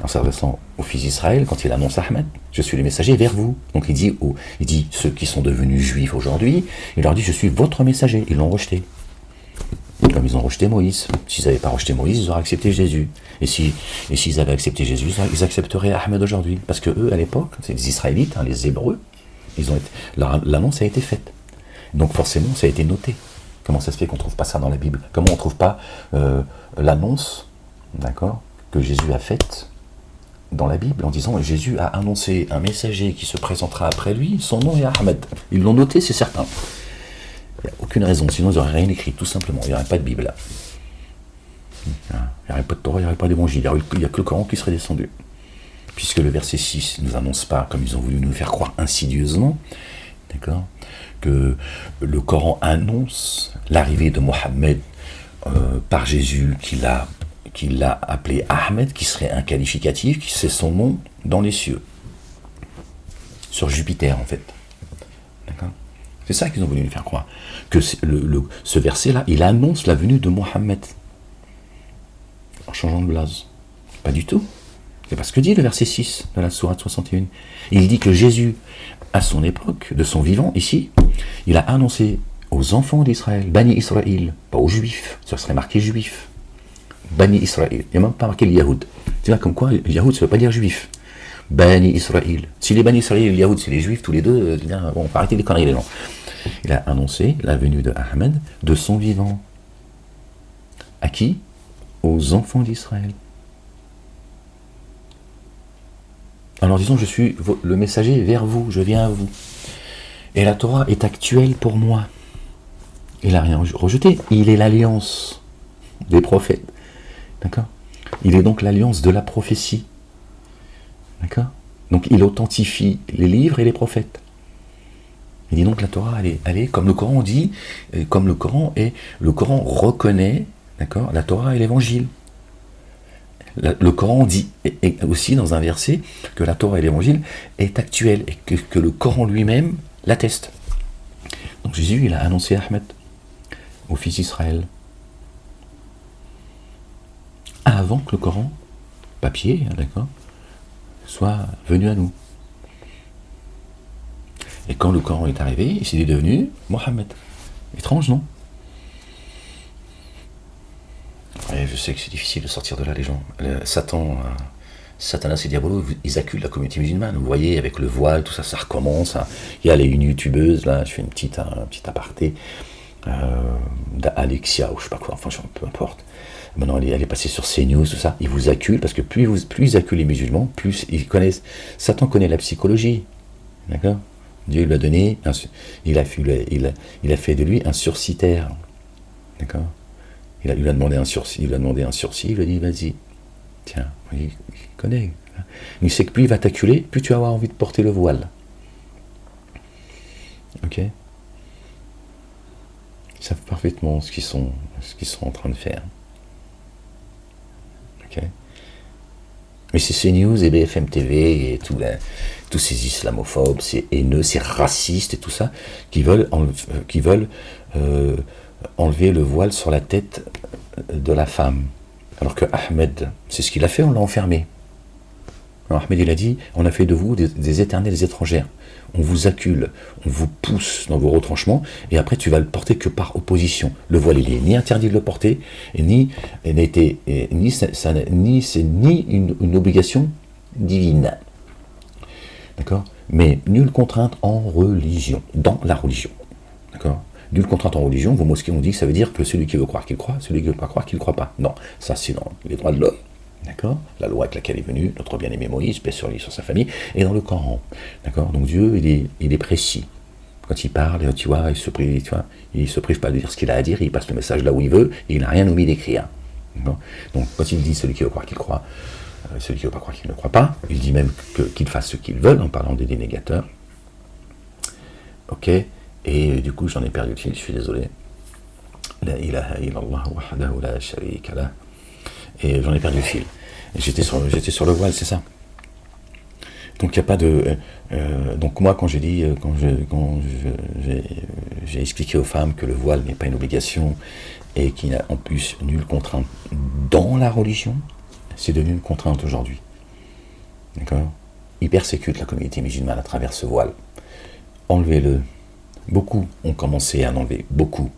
en s'adressant aux fils d'Israël, quand il annonce Ahmed, je suis le messager vers vous. Donc il dit ceux qui sont devenus juifs aujourd'hui, il leur dit je suis votre messager. Ils l'ont rejeté. Comme ils ont rejeté Moïse. S'ils n'avaient pas rejeté Moïse, ils auraient accepté Jésus. Et s'ils avaient accepté Jésus, ils accepteraient Ahmed aujourd'hui. Parce que eux, à l'époque, c'est les Israélites, les Hébreux, l'annonce a été faite. Donc forcément, ça a été noté. Comment ça se fait qu'on ne trouve pas ça dans la Bible? Comment on ne trouve pas l'annonce, d'accord, que Jésus a faite dans la Bible, en disant Jésus a annoncé un messager qui se présentera après lui, son nom est Ahmed. Ils l'ont noté, c'est certain. Il n'y a aucune raison, sinon ils n'auraient rien écrit, tout simplement. Il n'y aurait pas de Bible là. Il n'y aurait pas de Torah, il n'y aurait pas d'évangile. Il n'y a que le Coran qui serait descendu. Puisque le verset 6 ne nous annonce pas, comme ils ont voulu nous faire croire insidieusement, d'accord, que le Coran annonce l'arrivée de Mohammed par Jésus, qu'il a appelé Ahmed, qui serait un qualificatif, qui c'est son nom dans les cieux. Sur Jupiter, en fait. D'accord ? C'est ça qu'ils ont voulu nous faire croire. Que ce verset-là, il annonce la venue de Mohammed. En changeant de blase. Pas du tout. C'est pas ce que dit le verset 6 de la sourate 61. Il dit que Jésus, à son époque, de son vivant, ici, il a annoncé aux enfants d'Israël, Bani Israël, pas aux Juifs, ça serait marqué Juif. Bani Israël, il n'y a même pas marqué le Yahoud. C'est là comme quoi, le Yahoud, ça ne veut pas dire Juif. Bani Israël. Si les Bani Israël et le Yahoud, c'est les Juifs, tous les deux, bon, on va arrêter les conneries, les gens. Il a annoncé la venue de Ahmed de son vivant. À qui? Aux enfants d'Israël. Alors disons, je suis le messager vers vous, je viens à vous. Et la Torah est actuelle pour moi. Il n'a rien rejeté. Il est l'alliance des prophètes. D'accord? Il est donc l'alliance de la prophétie. D'accord? Donc il authentifie les livres et les prophètes. Il dit donc la Torah, elle est comme le Coran dit, comme le Coran reconnaît, d'accord, la Torah et l'évangile. Le Coran dit aussi dans un verset que la Torah et l'évangile est actuelle et que le Coran lui-même l'atteste. Donc Jésus, il a annoncé Ahmed aux fils d'Israël avant que le Coran, papier, d'accord, soit venu à nous. Et quand le Coran est arrivé, il est devenu Mohammed. Étrange, non? Ouais, je sais que c'est difficile de sortir de là, les gens. Satanas et Diabolo, ils acculent la communauté musulmane. Vous voyez, avec le voile, tout ça, ça recommence. Il y a une youtubeuse, là, je fais un petit aparté, d'Alexia, ou je sais pas quoi, enfin, peu importe. Maintenant, elle est passée sur CNews, tout ça. Ils vous acculent, parce que plus ils acculent les musulmans, plus ils connaissent. Satan connaît la psychologie. D'accord? Dieu lui a donné, il a fait de lui un sursitaire. D'accord? Il lui a demandé un sursis, il lui a dit vas-y, tiens, il connaît. Il sait que plus il va t'acculer, plus tu vas avoir envie de porter le voile. Ok? Ils savent parfaitement ce qu'ils sont en train de faire. Ok? Mais c'est CNews et BFM TV et tous ces islamophobes, ces haineux, ces racistes et tout ça, qui veulent enlever le voile sur la tête de la femme. Alors que Ahmed, c'est ce qu'il a fait, on l'a enfermé. Alors Ahmed, il a dit, on a fait de vous des éternelles étrangères. On vous accule, on vous pousse dans vos retranchements, et après tu vas le porter que par opposition. Le voile, il est ni interdit de le porter, c'est ni une obligation divine. D'accord? Mais nulle contrainte en religion, dans la religion. D'accord? Nulle contrainte en religion, vos mosquées ont dit que ça veut dire que celui qui veut croire qu'il croit, celui qui ne veut pas croire qu'il ne croit pas. Non, ça c'est dans les droits de l'homme. D'accord? La loi avec laquelle est venu notre bien-aimé Moïse, paix sur lui, sur sa famille, et dans le Coran. D'accord? Donc Dieu, il est précis. Quand il parle, tu vois, il se prive pas de dire ce qu'il a à dire, il passe le message là où il veut, et il n'a rien omis d'écrire. D'accord? Donc quand il dit celui qui veut croire qu'il croit, celui qui ne veut pas croire qu'il ne croit pas, il dit même qu'ils fassent ce qu'ils veulent, en parlant des dénégateurs. Ok? Et du coup, j'en ai perdu le fil, je suis désolé. La ilaha illallah wahdahu la sharika lah. Et j'en ai perdu le fil. J'étais sur le voile, c'est ça. Donc il n'y a pas de. Donc moi, quand j'ai expliqué aux femmes que le voile n'est pas une obligation et qu'il n'y a en plus nulle contrainte dans la religion, c'est devenu une contrainte aujourd'hui. D'accord? Ils persécutent la communauté musulmane à travers ce voile. Enlevez-le. Beaucoup ont commencé à l'enlever. Beaucoup.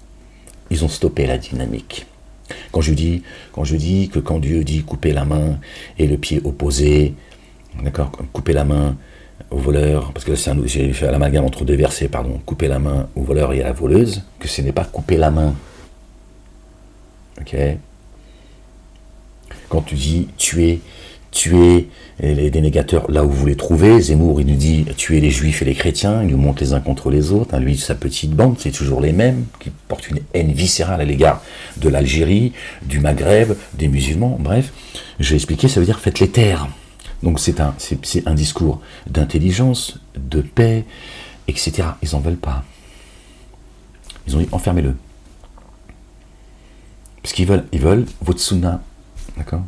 Ils ont stoppé la dynamique. Quand je dis que quand Dieu dit couper la main et le pied opposé, d'accord, couper la main au voleur, parce que j'ai fait l'amalgame entre deux versets, pardon, couper la main au voleur et à la voleuse, que ce n'est pas couper la main. Ok? Quand tu dis tuer les dénégateurs là où vous les trouvez, Zemmour il nous dit tuer les juifs et les chrétiens, il nous montre les uns contre les autres, lui sa petite bande, c'est toujours les mêmes, qui portent une haine viscérale à l'égard de l'Algérie, du Maghreb, des musulmans, bref, je vais expliquer, ça veut dire faites les taire. Donc c'est un discours d'intelligence, de paix, etc. Ils n'en veulent pas. Ils ont dit enfermez-le. Parce qu'ils veulent votre sunna, d'accord?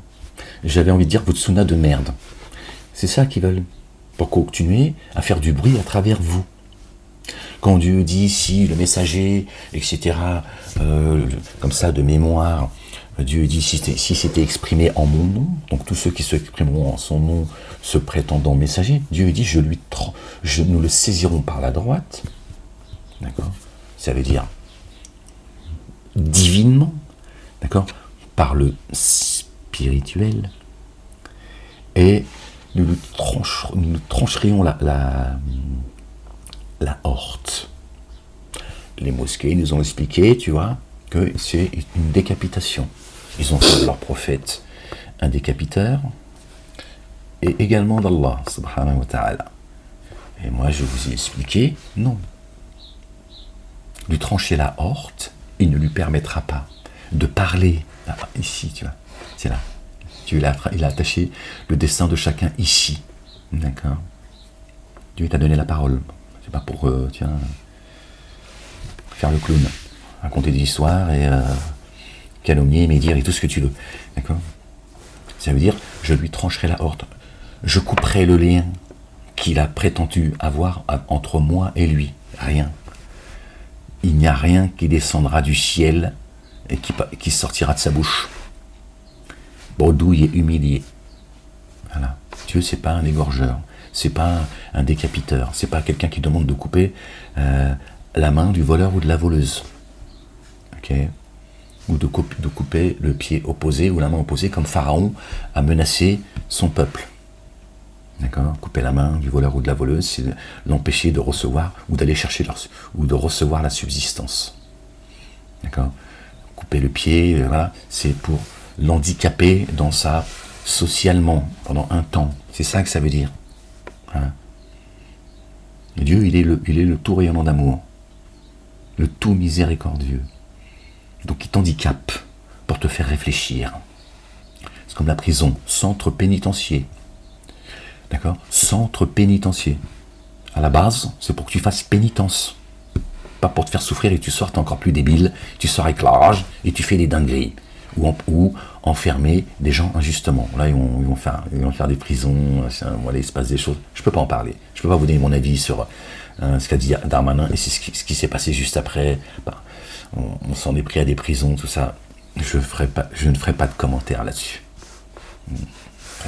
J'avais envie de dire votre sunna de merde. C'est ça qu'ils veulent. Pour continuer à faire du bruit à travers vous. Quand Dieu dit si le messager, etc., comme ça de mémoire, Dieu dit si c'était exprimé en mon nom, donc tous ceux qui s'exprimeront en son nom se prétendant messager, Dieu dit nous le saisirons par la droite, d'accord? Ça veut dire divinement, d'accord? Par le spirituel, et nous trancherions la horte. Les mosquées nous ont expliqué, tu vois, que c'est une décapitation. Ils ont fait de leur prophète un décapiteur, et également d'Allah, subhanahu wa ta'ala. Et moi, je vous ai expliqué, non. Lui trancher la horte, il ne lui permettra pas de parler. Là, ici, tu vois, c'est là. Dieu, il a attaché le destin de chacun ici. D'accord? Dieu t'a donné la parole. C'est pas pour, faire le clown, raconter des histoires et calomnier, médire et tout ce que tu veux. D'accord? Ça veut dire, je lui trancherai la horte. Je couperai le lien qu'il a prétendu avoir entre moi et lui. Rien. Il n'y a rien qui descendra du ciel et qui sortira de sa bouche. Bredouille et humilié. Voilà. Dieu, c'est pas un égorgeur, c'est pas un décapiteur, c'est pas quelqu'un qui demande de couper la main du voleur ou de la voleuse. Ok? Ou de couper le pied opposé ou la main opposée, comme Pharaon a menacé son peuple. D'accord? Couper la main du voleur ou de la voleuse, c'est l'empêcher de recevoir ou d'aller chercher ou de recevoir la subsistance. D'accord? Couper le pied, voilà, c'est pour l'handicaper socialement pendant un temps. C'est ça que ça veut dire. Hein? Et Dieu, il est le tout rayonnant d'amour, le tout miséricordieux. Donc il t'handicape pour te faire réfléchir. C'est comme la prison, centre pénitentiaire. D'accord? Centre pénitentiaire. À la base, c'est pour que tu fasses pénitence. Pas pour te faire souffrir et que tu sortes encore plus débile, tu sors avec la rage et tu fais des dingueries. Ou enfermer des gens injustement. Là, ils vont faire des prisons, voilà, il se passe des choses. Je ne peux pas en parler. Je ne peux pas vous donner mon avis sur ce qu'a dit Darmanin et c'est ce qui s'est passé juste après. On s'en est pris à des prisons, tout ça. Je ne ferai pas de commentaires là-dessus.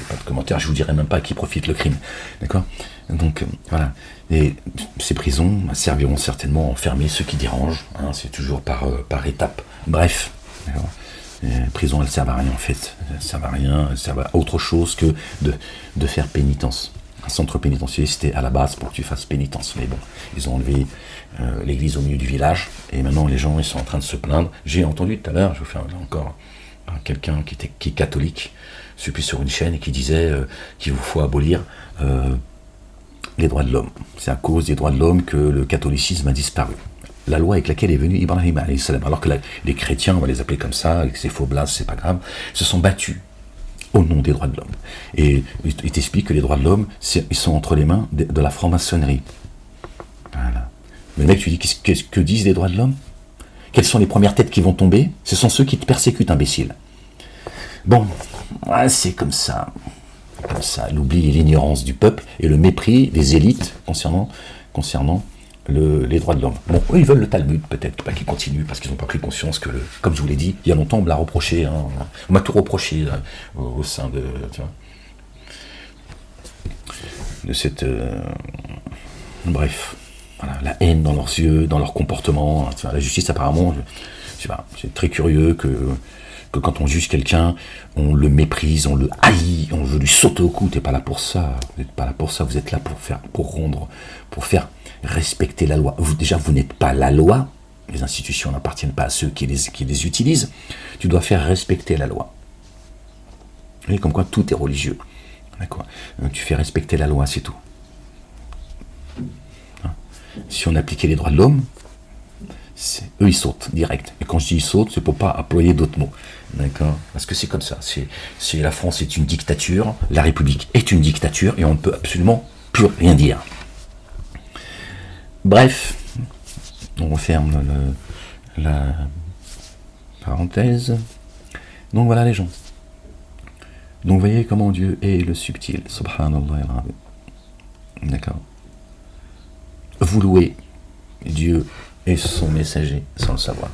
Pas de commentaires, je vous dirai même pas à qui profite le crime. D'accord? Donc, voilà. Et ces prisons serviront certainement à enfermer ceux qui dérangent. Hein, c'est toujours par étapes. Bref. D'accord? Les prisons, elles servent à rien en fait. Elles servent à rien, elles servent à autre chose que de faire pénitence. Un centre pénitentiaire, c'était à la base pour que tu fasses pénitence. Mais bon, ils ont enlevé l'église au milieu du village. Et maintenant, les gens, ils sont en train de se plaindre. J'ai entendu tout à l'heure, je vous fais encore quelqu'un qui est catholique, je suis sur une chaîne et qui disait qu'il vous faut abolir les droits de l'homme. C'est à cause des droits de l'homme que le catholicisme a disparu. La loi avec laquelle est venu Ibrahim alayhi salam, alors que les chrétiens, on va les appeler comme ça, avec ces faux blases, c'est pas grave, se sont battus au nom des droits de l'homme. Et il t'explique que les droits de l'homme, ils sont entre les mains de la franc-maçonnerie. Voilà. Mais le mec, tu dis, qu'est-ce que disent les droits de l'homme? Quelles sont les premières têtes qui vont tomber? Ce sont ceux qui te persécutent, imbécile. Bon, c'est comme ça, l'oubli et l'ignorance du peuple et le mépris des élites concernant les droits de l'homme. Bon, eux, ils veulent le Talmud, peut-être, pas qu'ils continuent, parce qu'ils n'ont pas pris conscience que, comme je vous l'ai dit, il y a longtemps, on me l'a reproché, on m'a tout reproché au sein de... Tu vois. bref, voilà, la haine dans leurs yeux, dans leur comportement. La justice, apparemment, je sais pas, c'est très curieux que quand on juge quelqu'un, on le méprise, on le haït, on veut lui sauter au cou. T'es pas là pour ça. Vous n'êtes pas là pour ça. Vous êtes là pour faire respecter la loi. Déjà, vous n'êtes pas la loi. Les institutions n'appartiennent pas à ceux qui les utilisent. Tu dois faire respecter la loi. Vous voyez, comme quoi tout est religieux. D'accord. Tu fais respecter la loi, c'est tout. Si on appliquait les droits de l'homme, eux ils sautent direct. Et quand je dis ils sautent, c'est pour pas employer d'autres mots. D'accord. Parce que c'est comme ça. La France est une dictature, la République est une dictature, et on ne peut absolument plus rien dire. Bref, on referme la parenthèse. Donc voilà les gens. Donc vous voyez comment Dieu est le subtil. Subhanallah al-Azim. D'accord. Vous louez Dieu et son messager sans le savoir.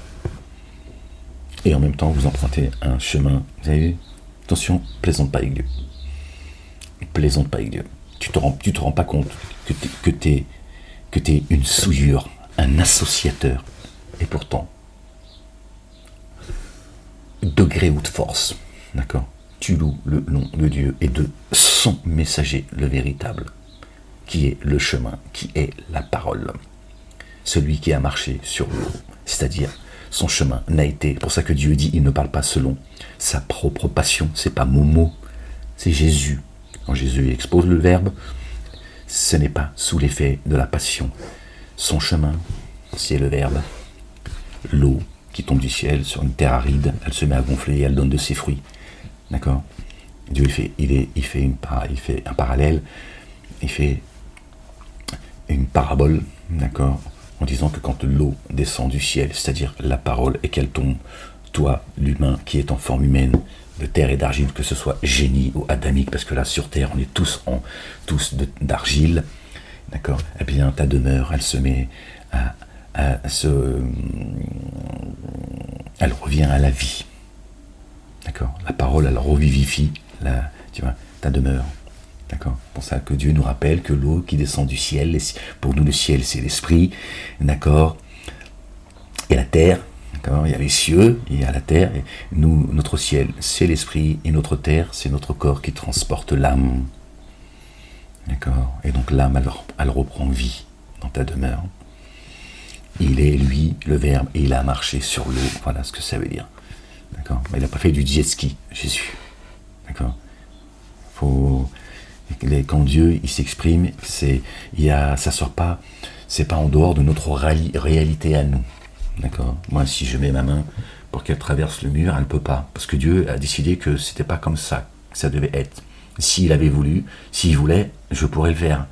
Et en même temps, vous empruntez un chemin. Vous avez vu? Attention, plaisante pas avec Dieu. Plaisante pas avec Dieu. Tu te rends pas compte que t'es une souillure, un associateur. Et pourtant, degré ou de force, d'accord, tu loues le nom de Dieu et de son messager, le véritable, qui est le chemin, qui est la parole. Celui qui a marché sur l'eau, c'est-à-dire son chemin n'a été, pour ça que Dieu dit, il ne parle pas selon sa propre passion, c'est pas Momo, c'est Jésus. Quand Jésus expose le verbe, ce n'est pas sous l'effet de la passion. Son chemin, c'est le verbe. L'eau qui tombe du ciel sur une terre aride, elle se met à gonfler et elle donne de ses fruits. D'accord? Dieu il fait un parallèle, il fait une parabole, d'accord, en disant que quand l'eau descend du ciel, c'est-à-dire la parole, et qu'elle tombe, toi, l'humain qui est en forme humaine, de terre et d'argile, que ce soit génie ou adamique, parce que là, sur terre, on est tous d'argile, d'accord, eh bien, ta demeure, elle se met elle revient à la vie, d'accord, la parole, elle revivifie, tu vois, ta demeure. D'accord. C'est pour ça que Dieu nous rappelle que l'eau qui descend du ciel, pour nous le ciel c'est l'esprit, d'accord, et la terre, d'accord, il y a les cieux, il y a la terre, et nous, notre ciel c'est l'esprit, et notre terre c'est notre corps qui transporte l'âme, d'accord, et donc l'âme elle reprend vie dans ta demeure. Il est lui, le Verbe, et il a marché sur l'eau, voilà ce que ça veut dire, d'accord, mais il n'a pas fait du jet ski, Jésus, d'accord, quand Dieu il s'exprime, ça sort pas, c'est pas en dehors de notre réalité à nous, d'accord. Moi, si je mets ma main pour qu'elle traverse le mur, elle ne peut pas, parce que Dieu a décidé que c'était pas comme ça que ça devait être. S'il avait voulu, s'il voulait, je pourrais le faire,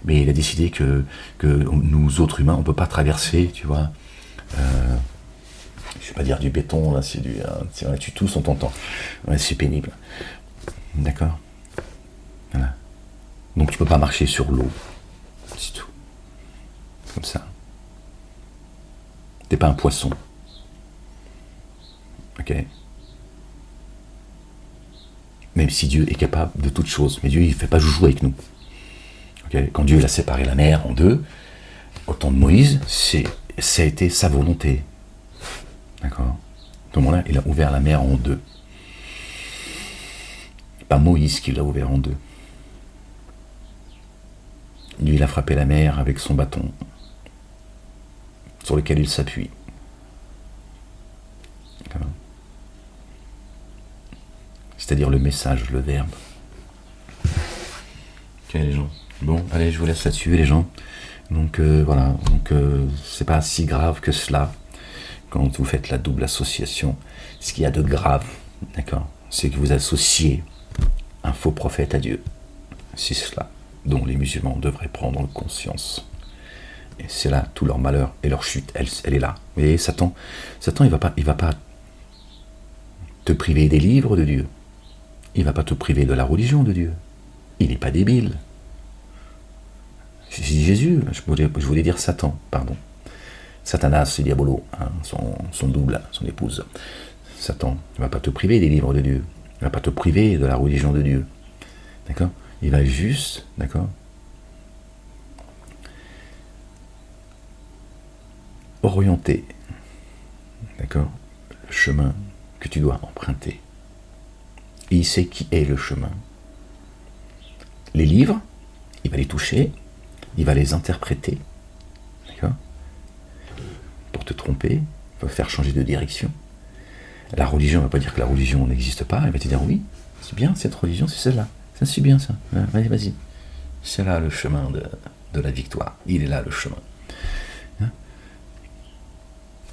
mais il a décidé que nous autres humains, on peut pas traverser, tu vois. Je vais pas dire du béton, là, c'est vrai, tu tousses, on t'entend. Ouais, c'est pénible, d'accord. Voilà. Donc tu peux pas marcher sur l'eau, c'est tout. Comme ça. T'es pas un poisson. Ok. Même si Dieu est capable de toutes choses, mais Dieu il fait pas joujou avec nous. Okay. Quand Dieu il a séparé la mer en deux, au temps de Moïse, ça a été sa volonté. D'accord. À ce moment-là, il a ouvert la mer en deux. Pas Moïse qui l'a ouvert en deux. Lui, il a frappé la mer avec son bâton, sur lequel il s'appuie. C'est-à-dire le message, le verbe. Ok, les gens. Bon, allez, je vous laisse là-dessus, les gens. Donc, voilà. Donc, c'est pas si grave que cela, quand vous faites la double association. Ce qu'il y a de grave, d'accord, c'est que vous associez un faux prophète à Dieu. C'est cela dont les musulmans devraient prendre conscience. Et c'est là tout leur malheur et leur chute, elle est là. Vous voyez, Satan, il va pas te priver des livres de Dieu. Il va pas te priver de la religion de Dieu. Il n'est pas débile. J'ai dit Jésus, je voulais dire Satan, pardon. Satanas, c'est Diabolo, hein, son double, son épouse. Satan, il ne va pas te priver des livres de Dieu. Il ne va pas te priver de la religion de Dieu. D'accord ? Il va juste, d'accord, orienter, d'accord, le chemin que tu dois emprunter. Et il sait qui est le chemin. Les livres, il va les toucher, il va les interpréter, d'accord, pour te tromper, pour faire changer de direction. La religion, on ne va pas dire que la religion n'existe pas, elle va te dire oui, c'est bien cette religion, c'est celle-là, ça c'est bien ça, vas-y, c'est là le chemin de la victoire, il est là le chemin. Hein,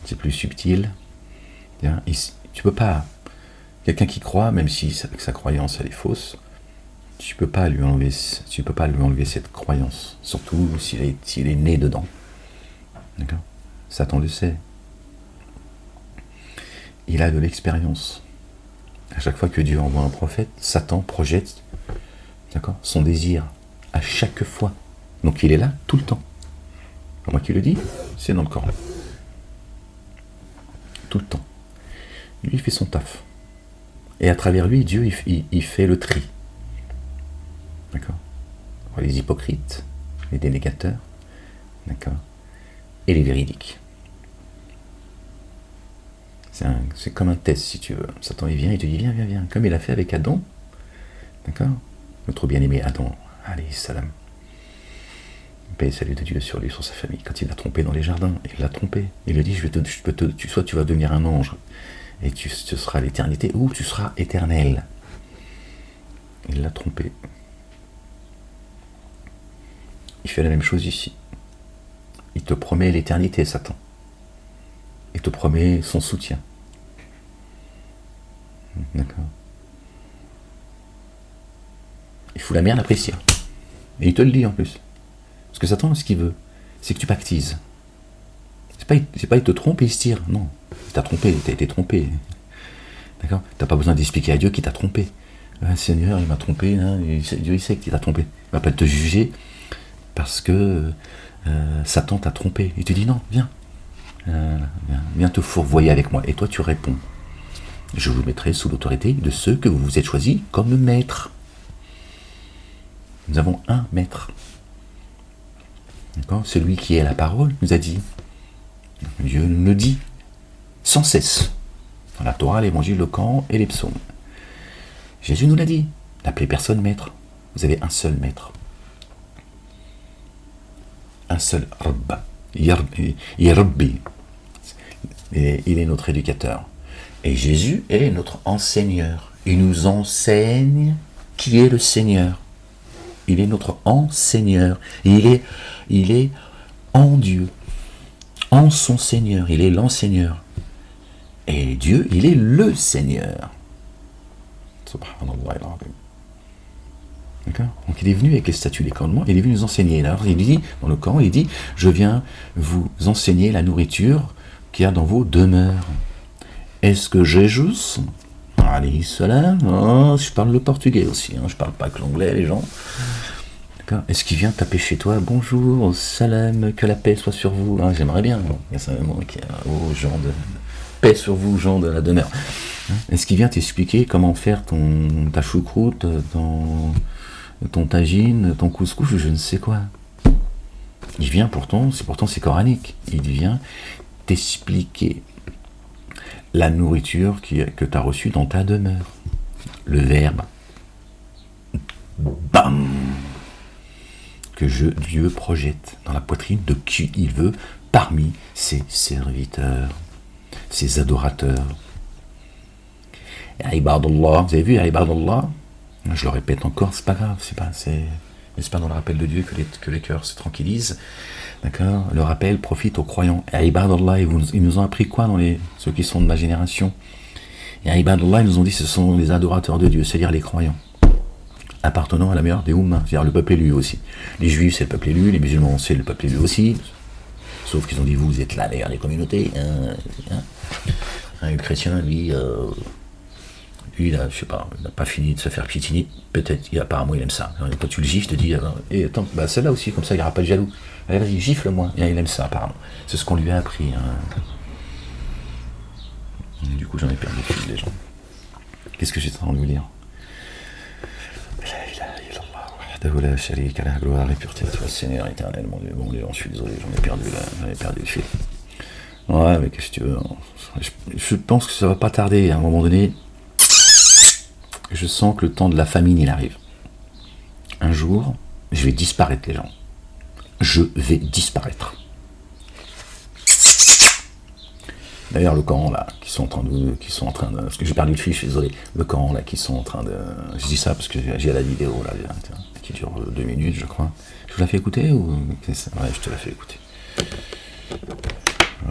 c'est plus subtil, hein, tu peux pas, quelqu'un qui croit, même si sa croyance elle est fausse, tu peux pas lui enlever cette croyance, surtout s'il est né dedans. D'accord ? Satan le sait. Il a de l'expérience. À chaque fois que Dieu envoie un prophète, Satan projette, d'accord, son désir à chaque fois. Donc il est là tout le temps. Moi qui le dis, c'est dans le Coran. Tout le temps. Lui, il fait son taf. Et à travers lui, Dieu, il fait le tri. D'accord ? Les hypocrites, les dénégateurs, d'accord, et les véridiques. C'est comme un test, si tu veux. Satan, il vient, il te dit, viens. Comme il a fait avec Adam, d'accord ? Notre bien-aimé Adam, alayhi salam. Paix et salut de Dieu sur lui, sur sa famille. Quand il l'a trompé dans les jardins, il l'a trompé. Il lui dit, soit tu vas devenir un ange, et tu seras l'éternité, ou tu seras éternel. Il l'a trompé. Il fait la même chose ici. Il te promet l'éternité, Satan. Il te promet son soutien. D'accord. Il fout la merde après Priscilla. Et il te le dit en plus. Parce que Satan, ce qu'il veut, c'est que tu pactises. C'est pas il te trompe et il se tire. Non. Il t'a trompé, t'as été trompé. D'accord ? T'as pas besoin d'expliquer à Dieu qui t'a trompé. Le Seigneur, il m'a trompé. Hein, Dieu, il sait qu'il t'a trompé. Il va pas te juger parce que Satan t'a trompé. Il te dit non, viens. Viens te fourvoyer avec moi. Et toi, tu réponds. Je vous mettrai sous l'autorité de ceux que vous vous êtes choisis comme maîtres. Nous avons un maître. D'accord ? Celui qui est la parole nous a dit. Dieu nous le dit sans cesse. Dans la Torah, l'Évangile, le Coran et les psaumes. Jésus nous l'a dit. N'appelez personne maître. Vous avez un seul maître. Un seul Rabb. Yarabbi. Et il est notre éducateur. Et Jésus est notre enseigneur. Il nous enseigne qui est le Seigneur. Il est notre enseigneur. Il est en Dieu, en son Seigneur. Il est l'enseigneur. Et Dieu, il est le Seigneur. Subhanallah. D'accord ? Donc il est venu avec les statuts, les commandements, il est venu nous enseigner. Alors il dit, dans le Coran, il dit, je viens vous enseigner la nourriture qu'il y a dans vos demeures. Est-ce que Jésus, alayhi salam, je parle le portugais aussi, je parle pas que l'anglais, les gens. D'accord ? Est-ce qu'il vient taper chez toi, bonjour, salam, que la paix soit sur vous. J'aimerais bien, il y a ça aux gens de paix sur vous, gens de la demeure. Est-ce qu'il vient t'expliquer comment faire ta choucroute, ton tagine, ton couscous, je ne sais quoi. Il vient pourtant c'est coranique. Il vient t'expliquer la nourriture que tu as reçue dans ta demeure. Le verbe. Bam ! Que Dieu projette dans la poitrine de qui il veut parmi ses serviteurs, ses adorateurs. Ibadallah, vous avez vu Ibadallah ? Je le répète encore, c'est pas grave, c'est pas dans le rappel de Dieu que les cœurs se tranquillisent. D'accord ? Le rappel profite aux croyants. Et Ibadallah, ils nous ont appris quoi ceux qui sont de ma génération ? Et Ibadallah, ils nous ont dit ce sont les adorateurs de Dieu, c'est-à-dire les croyants, appartenant à la meilleure des Ummah, c'est-à-dire le peuple élu aussi. Les juifs, c'est le peuple élu, les musulmans, c'est le peuple élu aussi. Sauf qu'ils ont dit, vous êtes la meilleure des communautés. Le chrétien, lui, il a, je sais pas, il n'a pas fini de se faire piétiner. Peut-être, apparemment, il aime ça. Quand tu le gifles, il te dit, et attends, celle-là aussi, comme ça, il n'y aura pas de jaloux. Allez, vas-y, gifle-moi. Et il aime ça, apparemment. C'est ce qu'on lui a appris. Du coup, j'en ai perdu les gens. Qu'est-ce que j'étais en train de vous dire ? Wahdahu sharika lah, gloire et pureté à toi, Seigneur éternel, mon Dieu, je suis désolé, j'en ai perdu le fil. Ouais, mais qu'est-ce que tu veux, je pense que ça va pas tarder, à un moment donné, je sens que le temps de la famine, il arrive. Un jour, je vais disparaître, les gens. Je vais disparaître. D'ailleurs, le Coran, là, qui sont en train de... Parce que j'ai perdu le fil, je suis désolé. Le Coran, là, qui sont en train de... Je dis ça parce que j'ai la vidéo, là, qui dure 2 minutes, je crois. Je vous la fais écouter ou... Ouais, je te la fais écouter.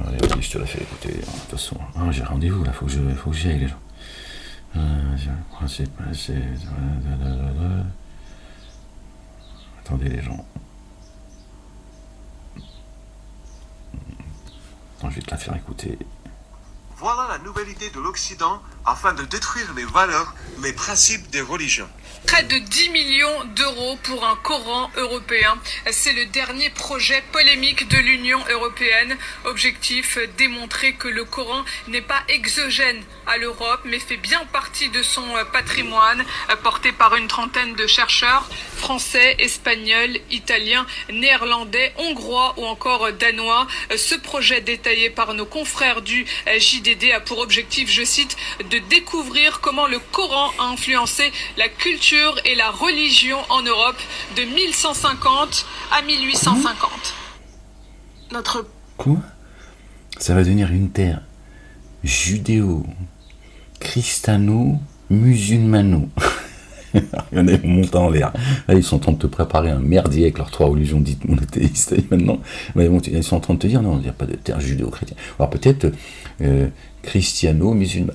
Allez, vas-y, je te la fais écouter. De toute façon, j'ai rendez-vous, là, faut que j'y aille, les gens. Attendez, les gens. Attends, je vais te la faire écouter. Voilà la nouvelle idée de l'Occident afin de détruire les valeurs, les principes des religions. Près de 10 millions d'euros pour un Coran européen. C'est le dernier projet polémique de l'Union européenne. Objectif, démontrer que le Coran n'est pas exogène à l'Europe, mais fait bien partie de son patrimoine, porté par une trentaine de chercheurs, français, espagnols, italiens, néerlandais, hongrois ou encore danois. Ce projet détaillé par nos confrères du JDD a pour objectif, je cite, de découvrir comment le Coran a influencé la culture et la religion en Europe de 1150 à 1850. Notre... Quoi ? Ça va devenir une terre judéo-christiano-musulmano. Il y en a qui montent en l'air. Là, ils sont en train de te préparer un merdier avec leurs 3 religions dites monothéistes. Et maintenant, ils sont en train de te dire non, il n'y a pas de terre judéo-chrétienne. Alors peut-être christiano-musulmane.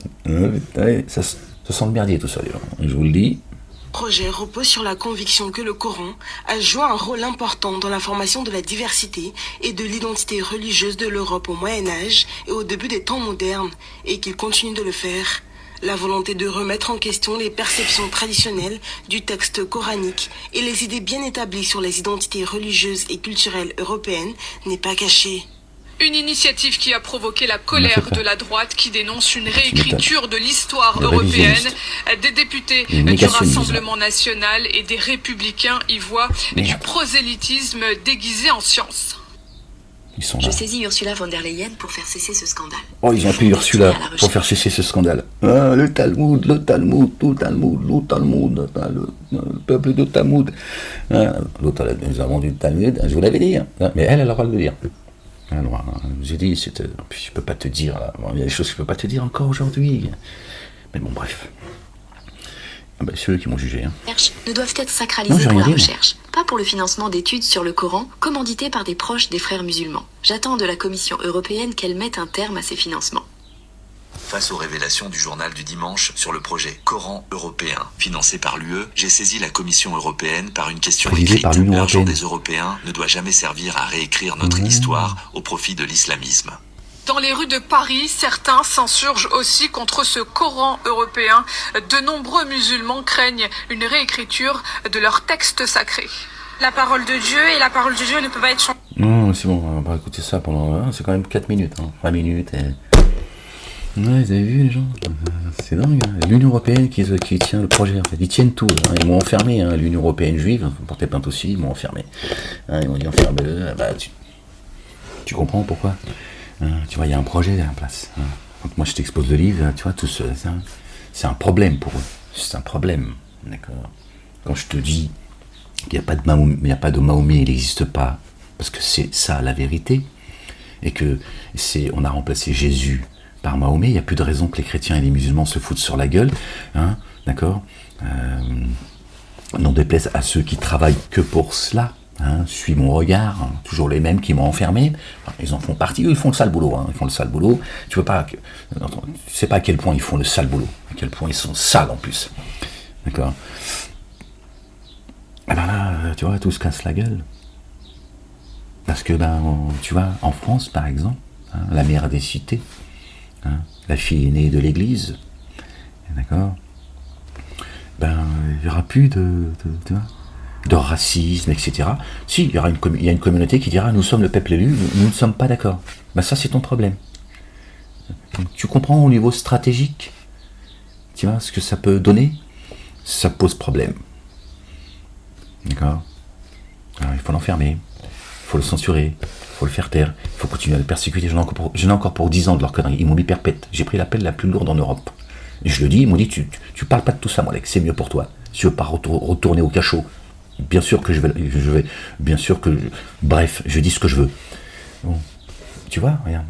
Ça sent le merdier tout ça, les gens. Je vous le dis. Le projet repose sur la conviction que le Coran a joué un rôle important dans la formation de la diversité et de l'identité religieuse de l'Europe au Moyen-Âge et au début des temps modernes, et qu'il continue de le faire. La volonté de remettre en question les perceptions traditionnelles du texte coranique et les idées bien établies sur les identités religieuses et culturelles européennes n'est pas cachée. Une initiative qui a provoqué la colère de la droite qui dénonce une réécriture de l'histoire européenne. Des députés du Rassemblement national et des Républicains y voient du prosélytisme déguisé en science. Je saisis Ursula von der Leyen pour faire cesser ce scandale. Oh, ils ont appelé Ursula pour faire cesser ce scandale. Ah, le Talmud, le peuple de Talmud. L'autre, nous avons du Talmud, je vous l'avais dit. Mais elle a le droit de le dire. Alors, j'ai dit, je peux pas te dire, là. Bon, il y a des choses que je peux pas te dire encore aujourd'hui. Mais bon, bref. C'est eux qui m'ont jugé. Ne doivent être sacralisés pour la recherche, pas pour le financement d'études sur le Coran, commanditées par des proches des frères musulmans. J'attends de la Commission européenne qu'elle mette un terme à ces financements. Face aux révélations du journal du dimanche sur le projet Coran européen, financé par l'UE, j'ai saisi la Commission européenne par une question écrite. L'argent des Européens ne doit jamais servir à réécrire notre histoire au profit de l'islamisme. Dans les rues de Paris, certains s'insurgent aussi contre ce Coran européen. De nombreux musulmans craignent une réécriture de leur texte sacré. La parole de Dieu et la parole de Dieu ne peuvent pas être changées. Non, c'est bon, on va écouter ça pendant... C'est quand même 4 minutes, 3 minutes. Et... Ouais, vous avez vu les gens, c'est dingue. L'Union Européenne qui tient le projet, en fait. Ils tiennent tout. Ils m'ont enfermé, l'Union Européenne juive, portait plainte aussi, ils m'ont enfermé. Ils m'ont dit enferme-le. Tu comprends pourquoi? Tu vois, il y a un projet à la place. Donc moi je t'expose le livre, tu vois, tout ça, c'est un problème pour eux. C'est un problème, d'accord. Quand je te dis qu'il n'y a pas de Mahomet, il n'existe pas, parce que c'est ça la vérité, et que on a remplacé Jésus par Mahomet, il n'y a plus de raison que les chrétiens et les musulmans se foutent sur la gueule, d'accord. N'en déplaise à ceux qui travaillent que pour cela. Suis mon regard, toujours les mêmes qui m'ont enfermé. Ils en font partie, eux, ils font le sale boulot. Ils font le sale boulot. Tu sais pas à quel point ils font le sale boulot, à quel point ils sont sales en plus. D'accord. Et ben là, tu vois, tout se casse la gueule. Parce que, tu vois, en France, par exemple, la mère des cités, la fille aînée de l'église, d'accord, il n'y aura plus de racisme, etc. Si, il y a une communauté qui dira nous sommes le peuple élu, nous ne sommes pas d'accord. Ça c'est ton problème. Donc, tu comprends au niveau stratégique, tu vois ce que ça peut donner? Ça pose problème. D'accord? Alors, il faut l'enfermer, il faut le censurer, il faut le faire taire, il faut continuer à le persécuter. J'en ai encore pour 10 ans de leur connerie. Ils m'ont mis perpète. J'ai pris la peine la plus lourde en Europe. Et je le dis, ils m'ont dit, tu parles pas de tout ça, Moalek, c'est mieux pour toi. Si tu veux pas retourner au cachot, bien sûr que je vais bien sûr que, bref, je dis ce que je veux. Bon, tu vois, regarde.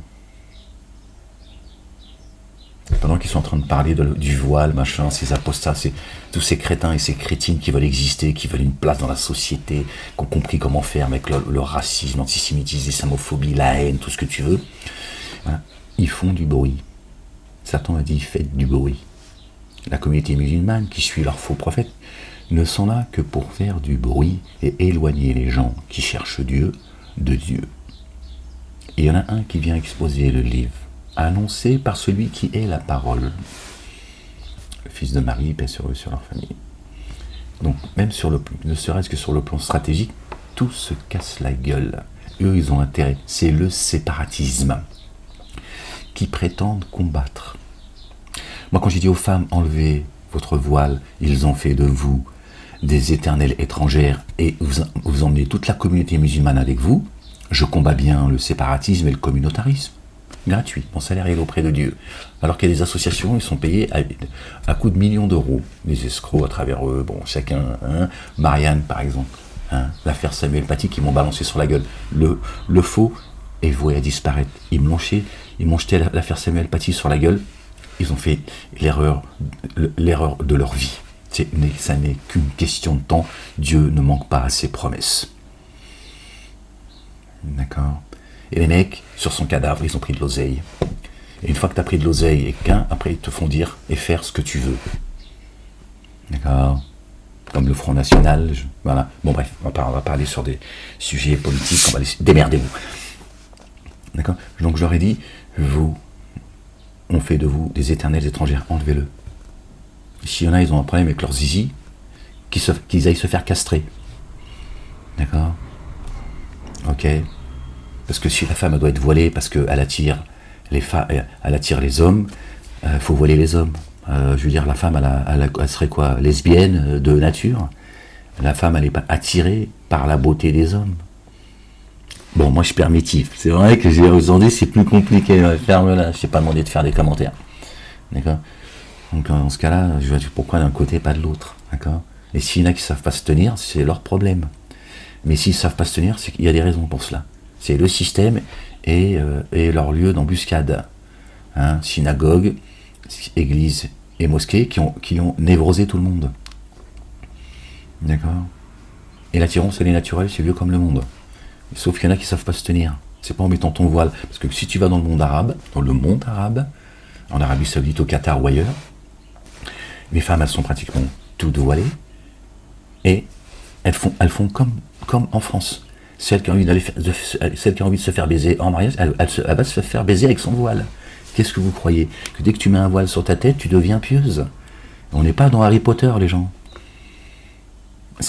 Pendant qu'ils sont en train de parler du voile, machin, ces apostats, tous ces crétins et ces crétines qui veulent exister, qui veulent une place dans la société, qui ont compris comment faire avec le racisme, l'antisémitisme, l'islamophobie, la haine, tout ce que tu veux, voilà. Ils font du bruit. Satan a dit, faites du bruit. La communauté musulmane qui suit leurs faux prophètes ne sont là que pour faire du bruit et éloigner les gens qui cherchent Dieu de Dieu. Et il y en a un qui vient exposer le livre, annoncé par celui qui est la parole, le fils de Marie, paix sur eux, sur leur famille. Donc, même ne serait-ce que sur le plan stratégique, tout se casse la gueule. Eux, ils ont intérêt. C'est le séparatisme qui prétendent combattre. Moi, quand j'ai dit aux femmes, enlevez votre voile, ils ont fait de vous des éternelles étrangères et vous emmenez toute la communauté musulmane avec vous, je combats bien le séparatisme et le communautarisme. Gratuit, mon salaire est auprès de Dieu. Alors qu'il y a des associations, ils sont payés à coups de millions d'euros. Les escrocs à travers eux, bon, chacun, hein. Marianne, par exemple, hein. L'affaire Samuel Paty qui m'ont balancé sur la gueule. Le faux est voué à disparaître. Ils m'ont jeté l'affaire Samuel Paty sur la gueule. Ils ont fait l'erreur de leur vie. Ça n'est qu'une question de temps. Dieu ne manque pas à ses promesses. D'accord? Et les mecs, sur son cadavre, ils ont pris de l'oseille. Et une fois que tu as pris de l'oseille et après ils te font dire et faire ce que tu veux. D'accord? Comme le Front National, voilà. Bon bref, on va pas aller sur des sujets politiques, on va les démerdez-vous. D'accord? Donc je leur ai dit, on fait de vous des éternelles étrangères, enlevez-le. S'il y en a, ils ont un problème avec leur zizi, qu'ils aillent se faire castrer. D'accord? Ok? Parce que si la femme elle doit être voilée parce qu'elle attire les hommes, faut voiler les hommes. Je veux dire, la femme, elle serait quoi? Lesbienne de nature. La femme, elle n'est pas attirée par la beauté des hommes. Bon, moi je suis permissif. C'est vrai que j'ai aujourd'hui c'est plus compliqué. Ferme-la, je t'ai pas demandé de faire des commentaires. D'accord? Donc dans ce cas-là, je vois pourquoi d'un côté, pas de l'autre. D'accord? Et s'il y en a qui ne savent pas se tenir, c'est leur problème. Mais s'ils ne savent pas se tenir, c'est qu'il y a des raisons pour cela. C'est le système et leur lieu d'embuscade. Hein, synagogue, église et mosquée qui ont névrosé tout le monde. D'accord? Et l'attirance, elle est naturelle, c'est vieux comme le monde. Sauf qu'il y en a qui ne savent pas se tenir. C'est pas en mettant ton voile. Parce que si tu vas dans le monde arabe, en Arabie Saoudite, au Qatar ou ailleurs, les femmes, elles sont pratiquement toutes voilées. Et elles font comme en France. Celle qui a envie de se faire baiser en mariage, elle va se faire baiser avec son voile. Qu'est-ce que vous croyez? Que dès que tu mets un voile sur ta tête, tu deviens pieuse? On n'est pas dans Harry Potter, les gens.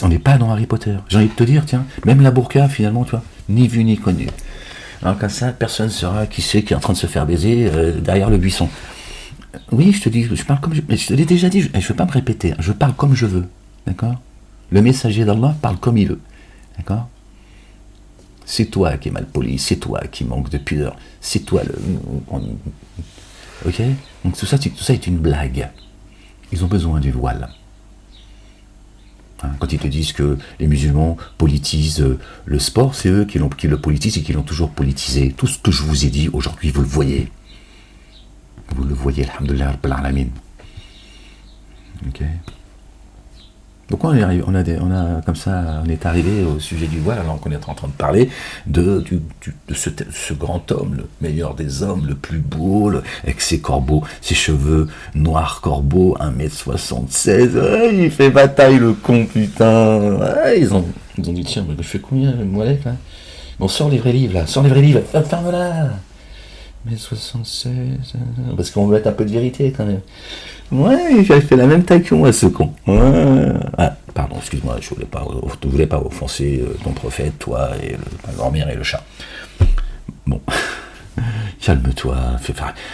On n'est pas dans Harry Potter. J'ai envie de te dire, tiens, même la burqa, finalement, tu vois, ni vu ni connu. Alors comme ça, personne ne saura qui c'est qui est en train de se faire baiser derrière le buisson. Oui, je te dis, je parle comme je te l'ai déjà dit, je ne vais pas me répéter, je parle comme je veux. D'accord? Le messager d'Allah parle comme il veut. D'accord? C'est toi qui es mal poli, c'est toi qui manque de pudeur, c'est toi ok? Donc tout ça est une blague. Ils ont besoin du voile. Hein, quand ils te disent que les musulmans politisent le sport, c'est eux qui le politisent et qui l'ont toujours politisé. Tout ce que je vous ai dit aujourd'hui, vous le voyez. Vous le voyez, alhamdoulilah, rabbil alamin. Ok? Pourquoi on est arrivé au sujet du voile alors qu'on est en train de parler de ce grand homme, le meilleur des hommes, le plus beau, avec ses corbeaux, ses cheveux noirs corbeaux, 1m76, ouais, il fait bataille le con, putain. Ouais, ils ont dit tiens, mais je fais combien le Moalek là? Bon, sors les vrais livres là, ferme-la. 1m76, parce qu'on veut mettre un peu de vérité quand même. Ouais, j'avais fait la même taille que moi, ce con. Ouais. Ah, pardon, excuse-moi, je voulais pas offenser ton prophète, toi, et ta grand-mère et le chat. Bon, calme-toi,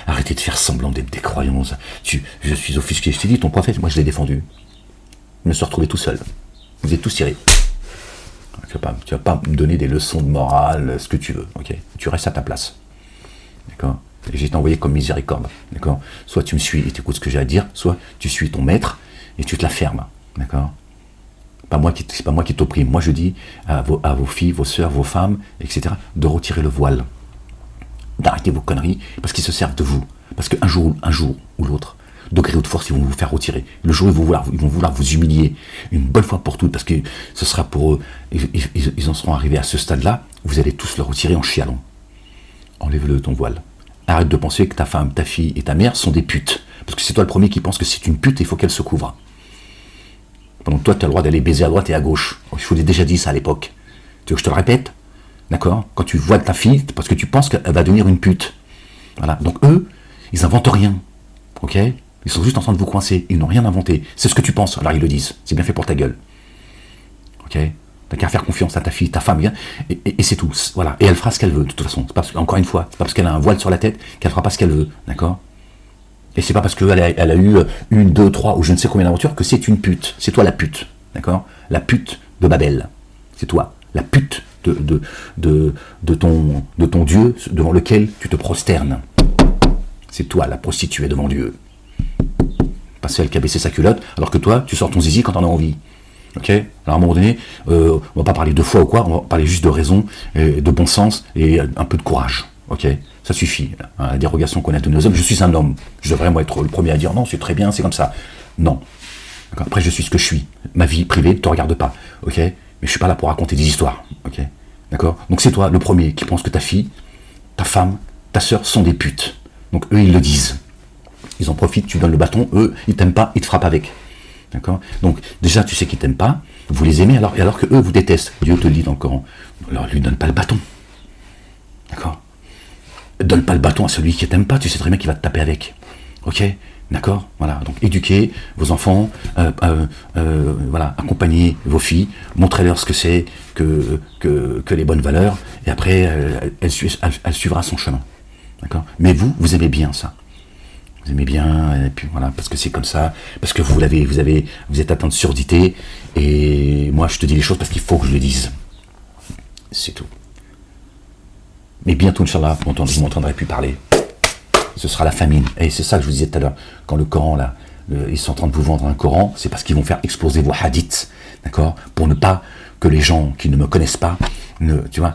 arrêtez de faire semblant d'être des croyants. Je suis offusqué, je t'ai dit, ton prophète, moi je l'ai défendu. Je me suis retrouvé tout seul. Vous êtes tous tirés. Tu vas pas me donner des leçons de morale, ce que tu veux, ok? Tu restes à ta place, d'accord? Et j'ai été envoyé comme miséricorde, d'accord? Soit tu me suis et tu écoutes ce que j'ai à dire, soit tu suis ton maître et tu te la fermes, d'accord? C'est pas moi qui t'opprime. Moi je dis à vos filles, vos sœurs, vos femmes, etc., de retirer le voile, d'arrêter vos conneries, parce qu'ils se servent de vous. Parce qu'un jour ou l'autre, de gré ou de force, ils vont vous faire retirer. Le jour où ils vont vouloir vous humilier une bonne fois pour toutes, parce que ce sera pour eux, ils en seront arrivés à ce stade-là, vous allez tous le retirer en chialant. Enlève-le de ton voile. Arrête de penser que ta femme, ta fille et ta mère sont des putes. Parce que c'est toi le premier qui pense que c'est une pute et il faut qu'elle se couvre. Pendant que toi, tu as le droit d'aller baiser à droite et à gauche. Je vous l'ai déjà dit ça à l'époque. Tu veux que je te le répète? D'accord? Quand tu vois ta fille, parce que tu penses qu'elle va devenir une pute. Voilà. Donc eux, ils n'inventent rien. Ok? Ils sont juste en train de vous coincer. Ils n'ont rien inventé. C'est ce que tu penses. Alors ils le disent. C'est bien fait pour ta gueule. Ok? T'as qu'à faire confiance à ta fille, ta femme, et c'est tout. Voilà. Et elle fera ce qu'elle veut, de toute façon. C'est pas, encore une fois, c'est pas parce qu'elle a un voile sur la tête qu'elle fera pas ce qu'elle veut. D'accord? Et c'est pas parce qu'elle a eu 1, 2, 3 ou je ne sais combien d'aventures que c'est une pute. C'est toi la pute. D'accord? La pute de Babel. C'est toi. La pute de ton Dieu devant lequel tu te prosternes. C'est toi la prostituée devant Dieu. Pas celle qui a baissé sa culotte, alors que toi, tu sors ton zizi quand t'en as envie. Ok? Alors à un moment donné, on va pas parler de foi ou quoi, on va parler juste de raison, de bon sens et un peu de courage. Ok? Ça suffit. La dérogation qu'on a donnée aux hommes, je suis un homme. Je devrais moi être le premier à dire non, c'est très bien, c'est comme ça. Non. Après, je suis ce que je suis. Ma vie privée ne te regarde pas. Ok? Mais je suis pas là pour raconter des histoires. Ok? D'accord? Donc c'est toi le premier qui pense que ta fille, ta femme, ta sœur sont des putes. Donc eux, ils le disent. Ils en profitent, tu donnes le bâton, eux, ils t'aiment pas, ils te frappent avec. D'accord? Donc déjà, tu sais qu'ils t'aiment pas, vous les aimez, alors que eux vous détestent. Dieu te le dit dans le Coran. Alors lui donne pas le bâton. D'accord? Donne pas le bâton à celui qui t'aime pas, tu sais très bien qu'il va te taper avec. Ok? D'accord? Voilà. Donc éduquez vos enfants, voilà, accompagnez vos filles, montrez-leur ce que c'est que les bonnes valeurs, et après elle suivra son chemin. D'accord? Mais vous aimez bien ça. Vous aimez bien, et puis voilà, parce que c'est comme ça, parce que vous êtes atteint de surdité, et moi je te dis les choses parce qu'il faut que je le dise. C'est tout. Mais bientôt, Inch'Allah, vous ne m'entendrez plus parler. Ce sera la famine. Et c'est ça que je vous disais tout à l'heure. Quand le Coran, là, ils sont en train de vous vendre un Coran, c'est parce qu'ils vont faire exploser vos hadiths. D'accord? Pour ne pas que les gens qui ne me connaissent pas,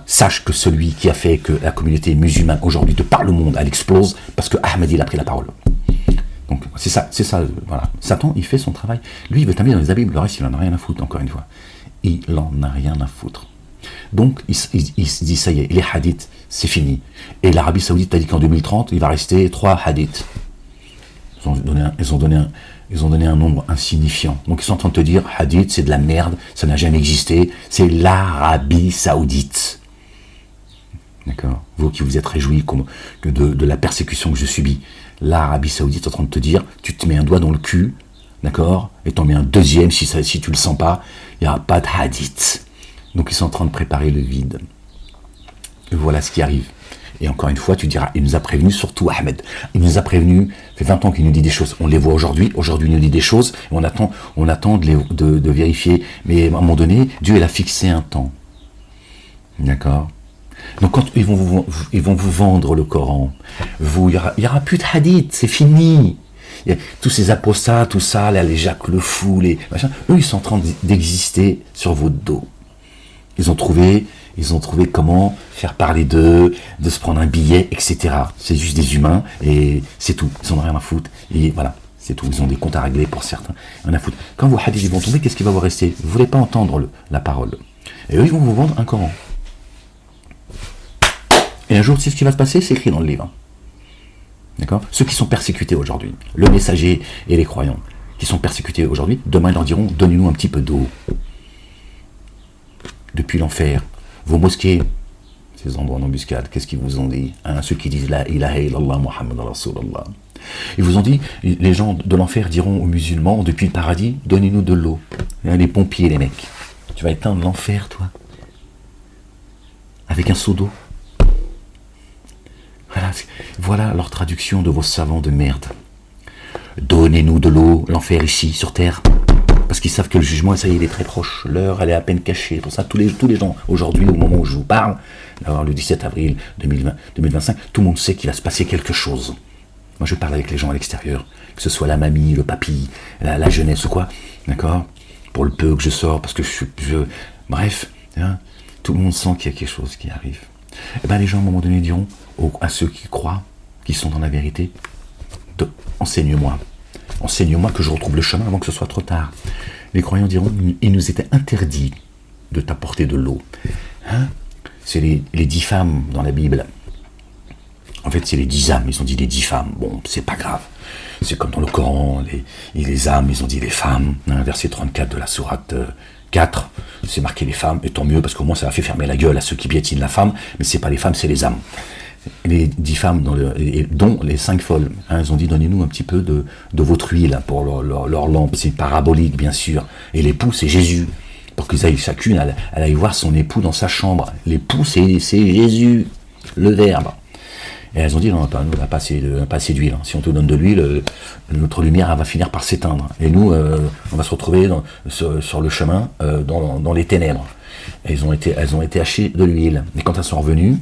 sachent que celui qui a fait que la communauté musulmane aujourd'hui, de par le monde, elle explose, parce que Ahmed, il a pris la parole. Donc, c'est ça, voilà. Satan, il fait son travail. Lui, il veut t'amener dans les abîmes. Le reste, il en a rien à foutre, encore une fois. Il en a rien à foutre. Donc, il se dit, ça y est, les hadiths, c'est fini. Et l'Arabie Saoudite a dit qu'en 2030, il va rester 3 hadiths. Ils ont donné un nombre insignifiant. Donc, ils sont en train de te dire, hadith, c'est de la merde, ça n'a jamais existé, c'est l'Arabie Saoudite. D'accord? Vous qui vous êtes réjouis de la persécution que je subis, l'Arabie Saoudite est en train de te dire, tu te mets un doigt dans le cul, d'accord? Et t'en mets un deuxième si tu le sens pas, il n'y aura pas de hadith. Donc ils sont en train de préparer le vide. Et voilà ce qui arrive. Et encore une fois, tu diras, il nous a prévenus, surtout Ahmed. Il nous a prévenus, ça fait 20 ans qu'il nous dit des choses. On les voit aujourd'hui il nous dit des choses, et on attend de vérifier. Mais à un moment donné, Dieu, il a fixé un temps. D'accord? Donc quand ils vont vous vendre le Coran, il y aura plus de hadith, c'est fini. Tous ces apostats, tout ça, là, les Jacques Le Fou, les machins, eux, ils sont en train d'exister sur votre dos. Ils ont trouvé comment faire parler d'eux, de se prendre un billet, etc. C'est juste des humains, et c'est tout. Ils n'en ont rien à foutre, et voilà, c'est tout. Ils ont des comptes à régler pour certains, rien à foutre. Quand vos hadiths vont tomber, qu'est-ce qui va vous rester? Vous ne voulez pas entendre la parole. Et eux, ils vont vous vendre un Coran. Et un jour, tu sais ce qui va se passer? C'est écrit dans le livre. D'accord? Ceux qui sont persécutés aujourd'hui, le messager et les croyants, qui sont persécutés aujourd'hui, demain ils leur diront, donnez-nous un petit peu d'eau. Depuis l'enfer, vos mosquées, ces endroits d'embuscade, qu'est-ce qu'ils vous ont dit? Ceux qui disent la ilaha illallah Muhammad Rasulullah. Ils vous ont dit, les gens de l'enfer diront aux musulmans, depuis le paradis, donnez-nous de l'eau. Les pompiers, les mecs. Tu vas éteindre l'enfer, toi, avec un seau d'eau. Voilà leur traduction de vos savants de merde. Donnez-nous de l'eau, l'enfer ici, sur terre. parce qu'ils savent que le jugement, ça y est, il est très proche. L'heure, elle est à peine cachée. Pour ça, tous les gens, aujourd'hui, au moment où je vous parle, alors le 17 avril 2025, tout le monde sait qu'il va se passer quelque chose. Moi, je parle avec les gens à l'extérieur, que ce soit la mamie, le papy, la jeunesse ou quoi, d'accord? Pour le peu que je sors, parce que bref, hein, tout le monde sent qu'il y a quelque chose qui arrive. Et bien, les gens, à un moment donné, diront à ceux qui croient, qui sont dans la vérité, enseigne-moi que je retrouve le chemin avant que ce soit trop tard. Les croyants diront, il nous était interdit de t'apporter de l'eau. Hein? C'est les 10 femmes dans la Bible. En fait, c'est les 10 âmes, ils ont dit les 10 femmes. Bon, c'est pas grave. C'est comme dans le Coran, les âmes, ils ont dit les femmes. Hein, verset 34 de la sourate 4, c'est marqué les femmes, et tant mieux, parce qu'au moins ça a fait fermer la gueule à ceux qui piétinent la femme, mais c'est pas les femmes, c'est les âmes. Les 10 femmes, dont les 5 folles, hein, elles ont dit, donnez-nous un petit peu de votre huile pour leur lampe, c'est parabolique bien sûr, et l'époux c'est Jésus, pour qu'ils aillent chacune, elle aille voir son époux dans sa chambre, l'époux c'est Jésus, le Verbe. Et elles ont dit, non, on n'a pas assez d'huile. Si on te donne de l'huile, notre lumière va finir par s'éteindre. Et nous, on va se retrouver sur le chemin, dans les ténèbres. Et elles ont été achetées de l'huile. Et quand elles sont revenues,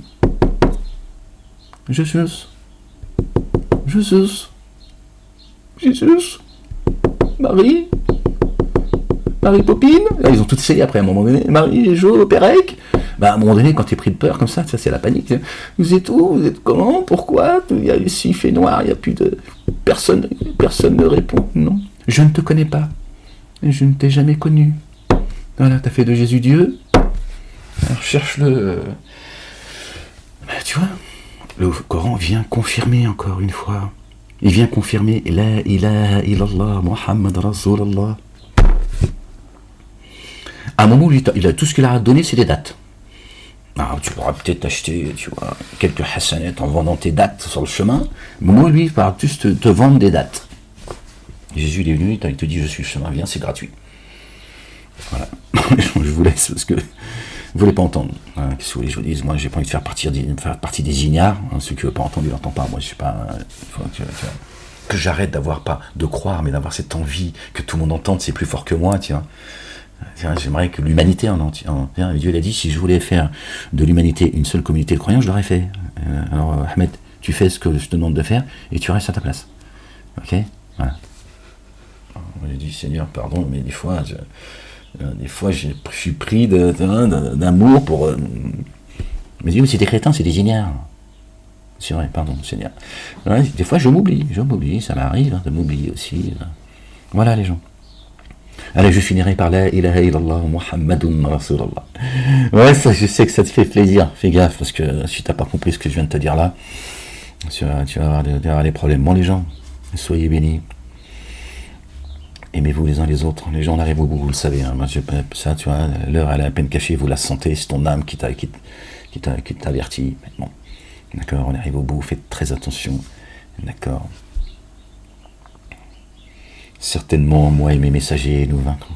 Jésus, Marie Popine, là, ils ont toutes essayé après à un moment donné, Marie, Jo, Pérec. À un moment donné, quand tu es pris de peur comme ça c'est la panique. Vous êtes où? Vous êtes comment? Pourquoi? Ici, il fait noir, il n'y a plus de... Personne ne répond. Non, je ne te connais pas. Je ne t'ai jamais connu. Voilà, t'as fait de Jésus Dieu. Alors cherche-le. Tu vois, le Coran vient confirmer encore une fois. Il vient confirmer La ilaha illallah, Muhammad Rasulallah. À un moment où tout ce qu'il a donné, c'est des dates. Alors, tu pourras peut-être acheter, tu vois, quelques hassanettes en vendant tes dates sur le chemin. Mais moi, lui, il va juste te vendre des dates. Jésus, il est venu, il te dit, je suis le chemin, viens, c'est gratuit. Voilà. Je vous laisse parce que vous ne voulez pas entendre. Hein, qu'est-ce que vous voulez que je vous dise? Moi, j'ai pas envie de faire partie des ignares. Hein, ceux qui ne veulent pas entendre, ils n'entendent pas. Moi, je suis pas... Il faut que j'arrête de croire, mais d'avoir cette envie que tout le monde entende, c'est plus fort que moi, tiens. J'aimerais que l'humanité en entier. Dieu l'a dit, si je voulais faire de l'humanité une seule communauté de croyants, je l'aurais fait. Alors, Ahmed, tu fais ce que je te demande de faire et tu restes à ta place. Ok? Voilà. J'ai dit, Seigneur, pardon, mais des fois, je suis pris d'amour pour. Mais Dieu, c'est des crétins, c'est des ignares. C'est vrai, pardon, Seigneur. Ouais, des fois, je m'oublie, ça m'arrive de m'oublier aussi. Voilà, les gens. Allez, je finirai par la ilaha illallah Muhammadun Rasulallah. Ouais, ça, je sais que ça te fait plaisir. Fais gaffe, parce que si tu n'as pas compris ce que je viens de te dire là, tu vas avoir des problèmes. Bon, les gens, soyez bénis. Aimez-vous les uns les autres. Les gens, on arrive au bout, vous le savez. Hein. Moi, ça, tu vois, l'heure, elle est à peine cachée, vous la sentez, c'est ton âme qui t'avertit. Bon. D'accord, on arrive au bout, faites très attention. D'accord. Certainement, moi et mes messagers, nous vaincrons.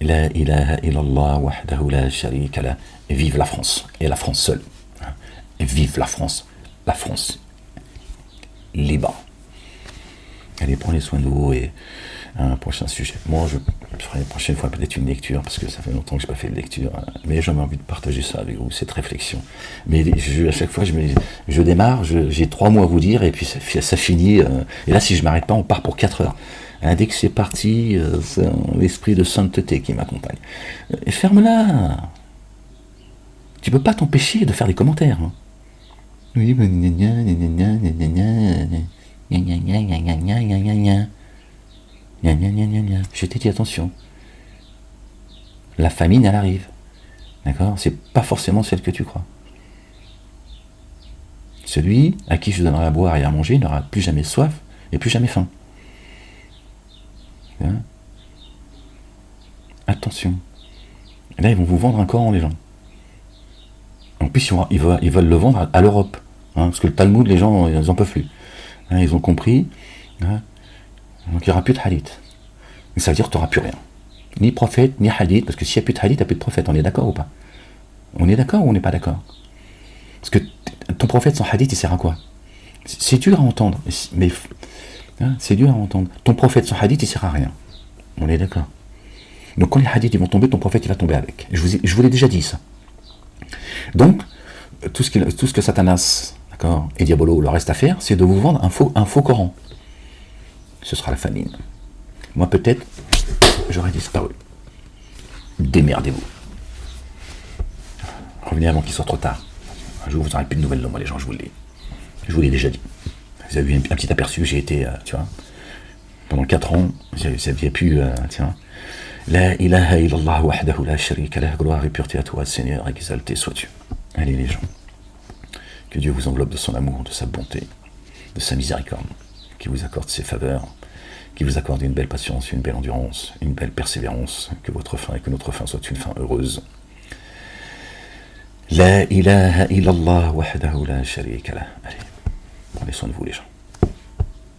La ilaha illallah wahdahu la sharika la. Vive la France, et la France seule. Et vive la France libre. Allez, prenez soin de vous et un prochain sujet. Moi, je ferai la prochaine fois peut-être une lecture, parce que ça fait longtemps que je n'ai pas fait de lecture, mais j'ai envie de partager ça avec vous, cette réflexion. Mais à chaque fois, je démarre, j'ai 3 mots à vous dire, et puis ça finit. Et là, si je ne m'arrête pas, on part pour 4 heures. Dès que c'est parti, c'est l'esprit de sainteté qui m'accompagne. Et ferme-la. Tu peux pas t'empêcher de faire des commentaires. Hein. Oui, je t'ai dit attention. La famine, elle arrive. D'accord? C'est pas forcément celle que tu crois. Celui à qui je donnerai à boire et à manger n'aura plus jamais soif et plus jamais faim. Hein? Attention. Et là, ils vont vous vendre un Coran, les gens. En plus, ils veulent le vendre à l'Europe. Hein, parce que le Talmud, les gens, ils n'en peuvent plus. Hein, ils ont compris. Hein, donc, il n'y aura plus de hadith. Mais ça veut dire que tu n'auras plus rien. Ni prophète, ni hadith. Parce que s'il n'y a plus de hadith, il n'y a plus de prophète. On est d'accord ou pas? On est d'accord ou on n'est pas d'accord? Parce que ton prophète sans hadith, il sert à quoi? C'est dur à entendre. Mais hein, c'est dur à entendre. Ton prophète sans hadith, il sert à rien. On est d'accord. Donc quand les hadiths ils vont tomber, ton prophète il va tomber avec. Je vous l'ai déjà dit ça. Donc, tout ce que Satanas, d'accord, et Diabolo leur reste à faire, c'est de vous vendre un faux Coran. Ce sera la famine. Moi peut-être, j'aurais disparu. Démerdez-vous. Revenez avant qu'il soit trop tard. Un jour vous n'aurez plus de nouvelles de moi les gens, je vous le dis. Je vous l'ai déjà dit. Vous avez eu un petit aperçu, j'ai été, tu vois, pendant 4 ans, j'avais pu, tiens, La ilaha illallah wahdahu la sharika lah, gloire et pureté à toi, Seigneur, exalté sois-tu. Allez les gens, que Dieu vous enveloppe de son amour, de sa bonté, de sa miséricorde, qu'il vous accorde ses faveurs, qu'il vous accorde une belle patience, une belle endurance, une belle persévérance, que votre fin et que notre fin soit une fin heureuse. La ilaha illallah wahdahu la sharika lah. Allez, prenez soin de vous les gens.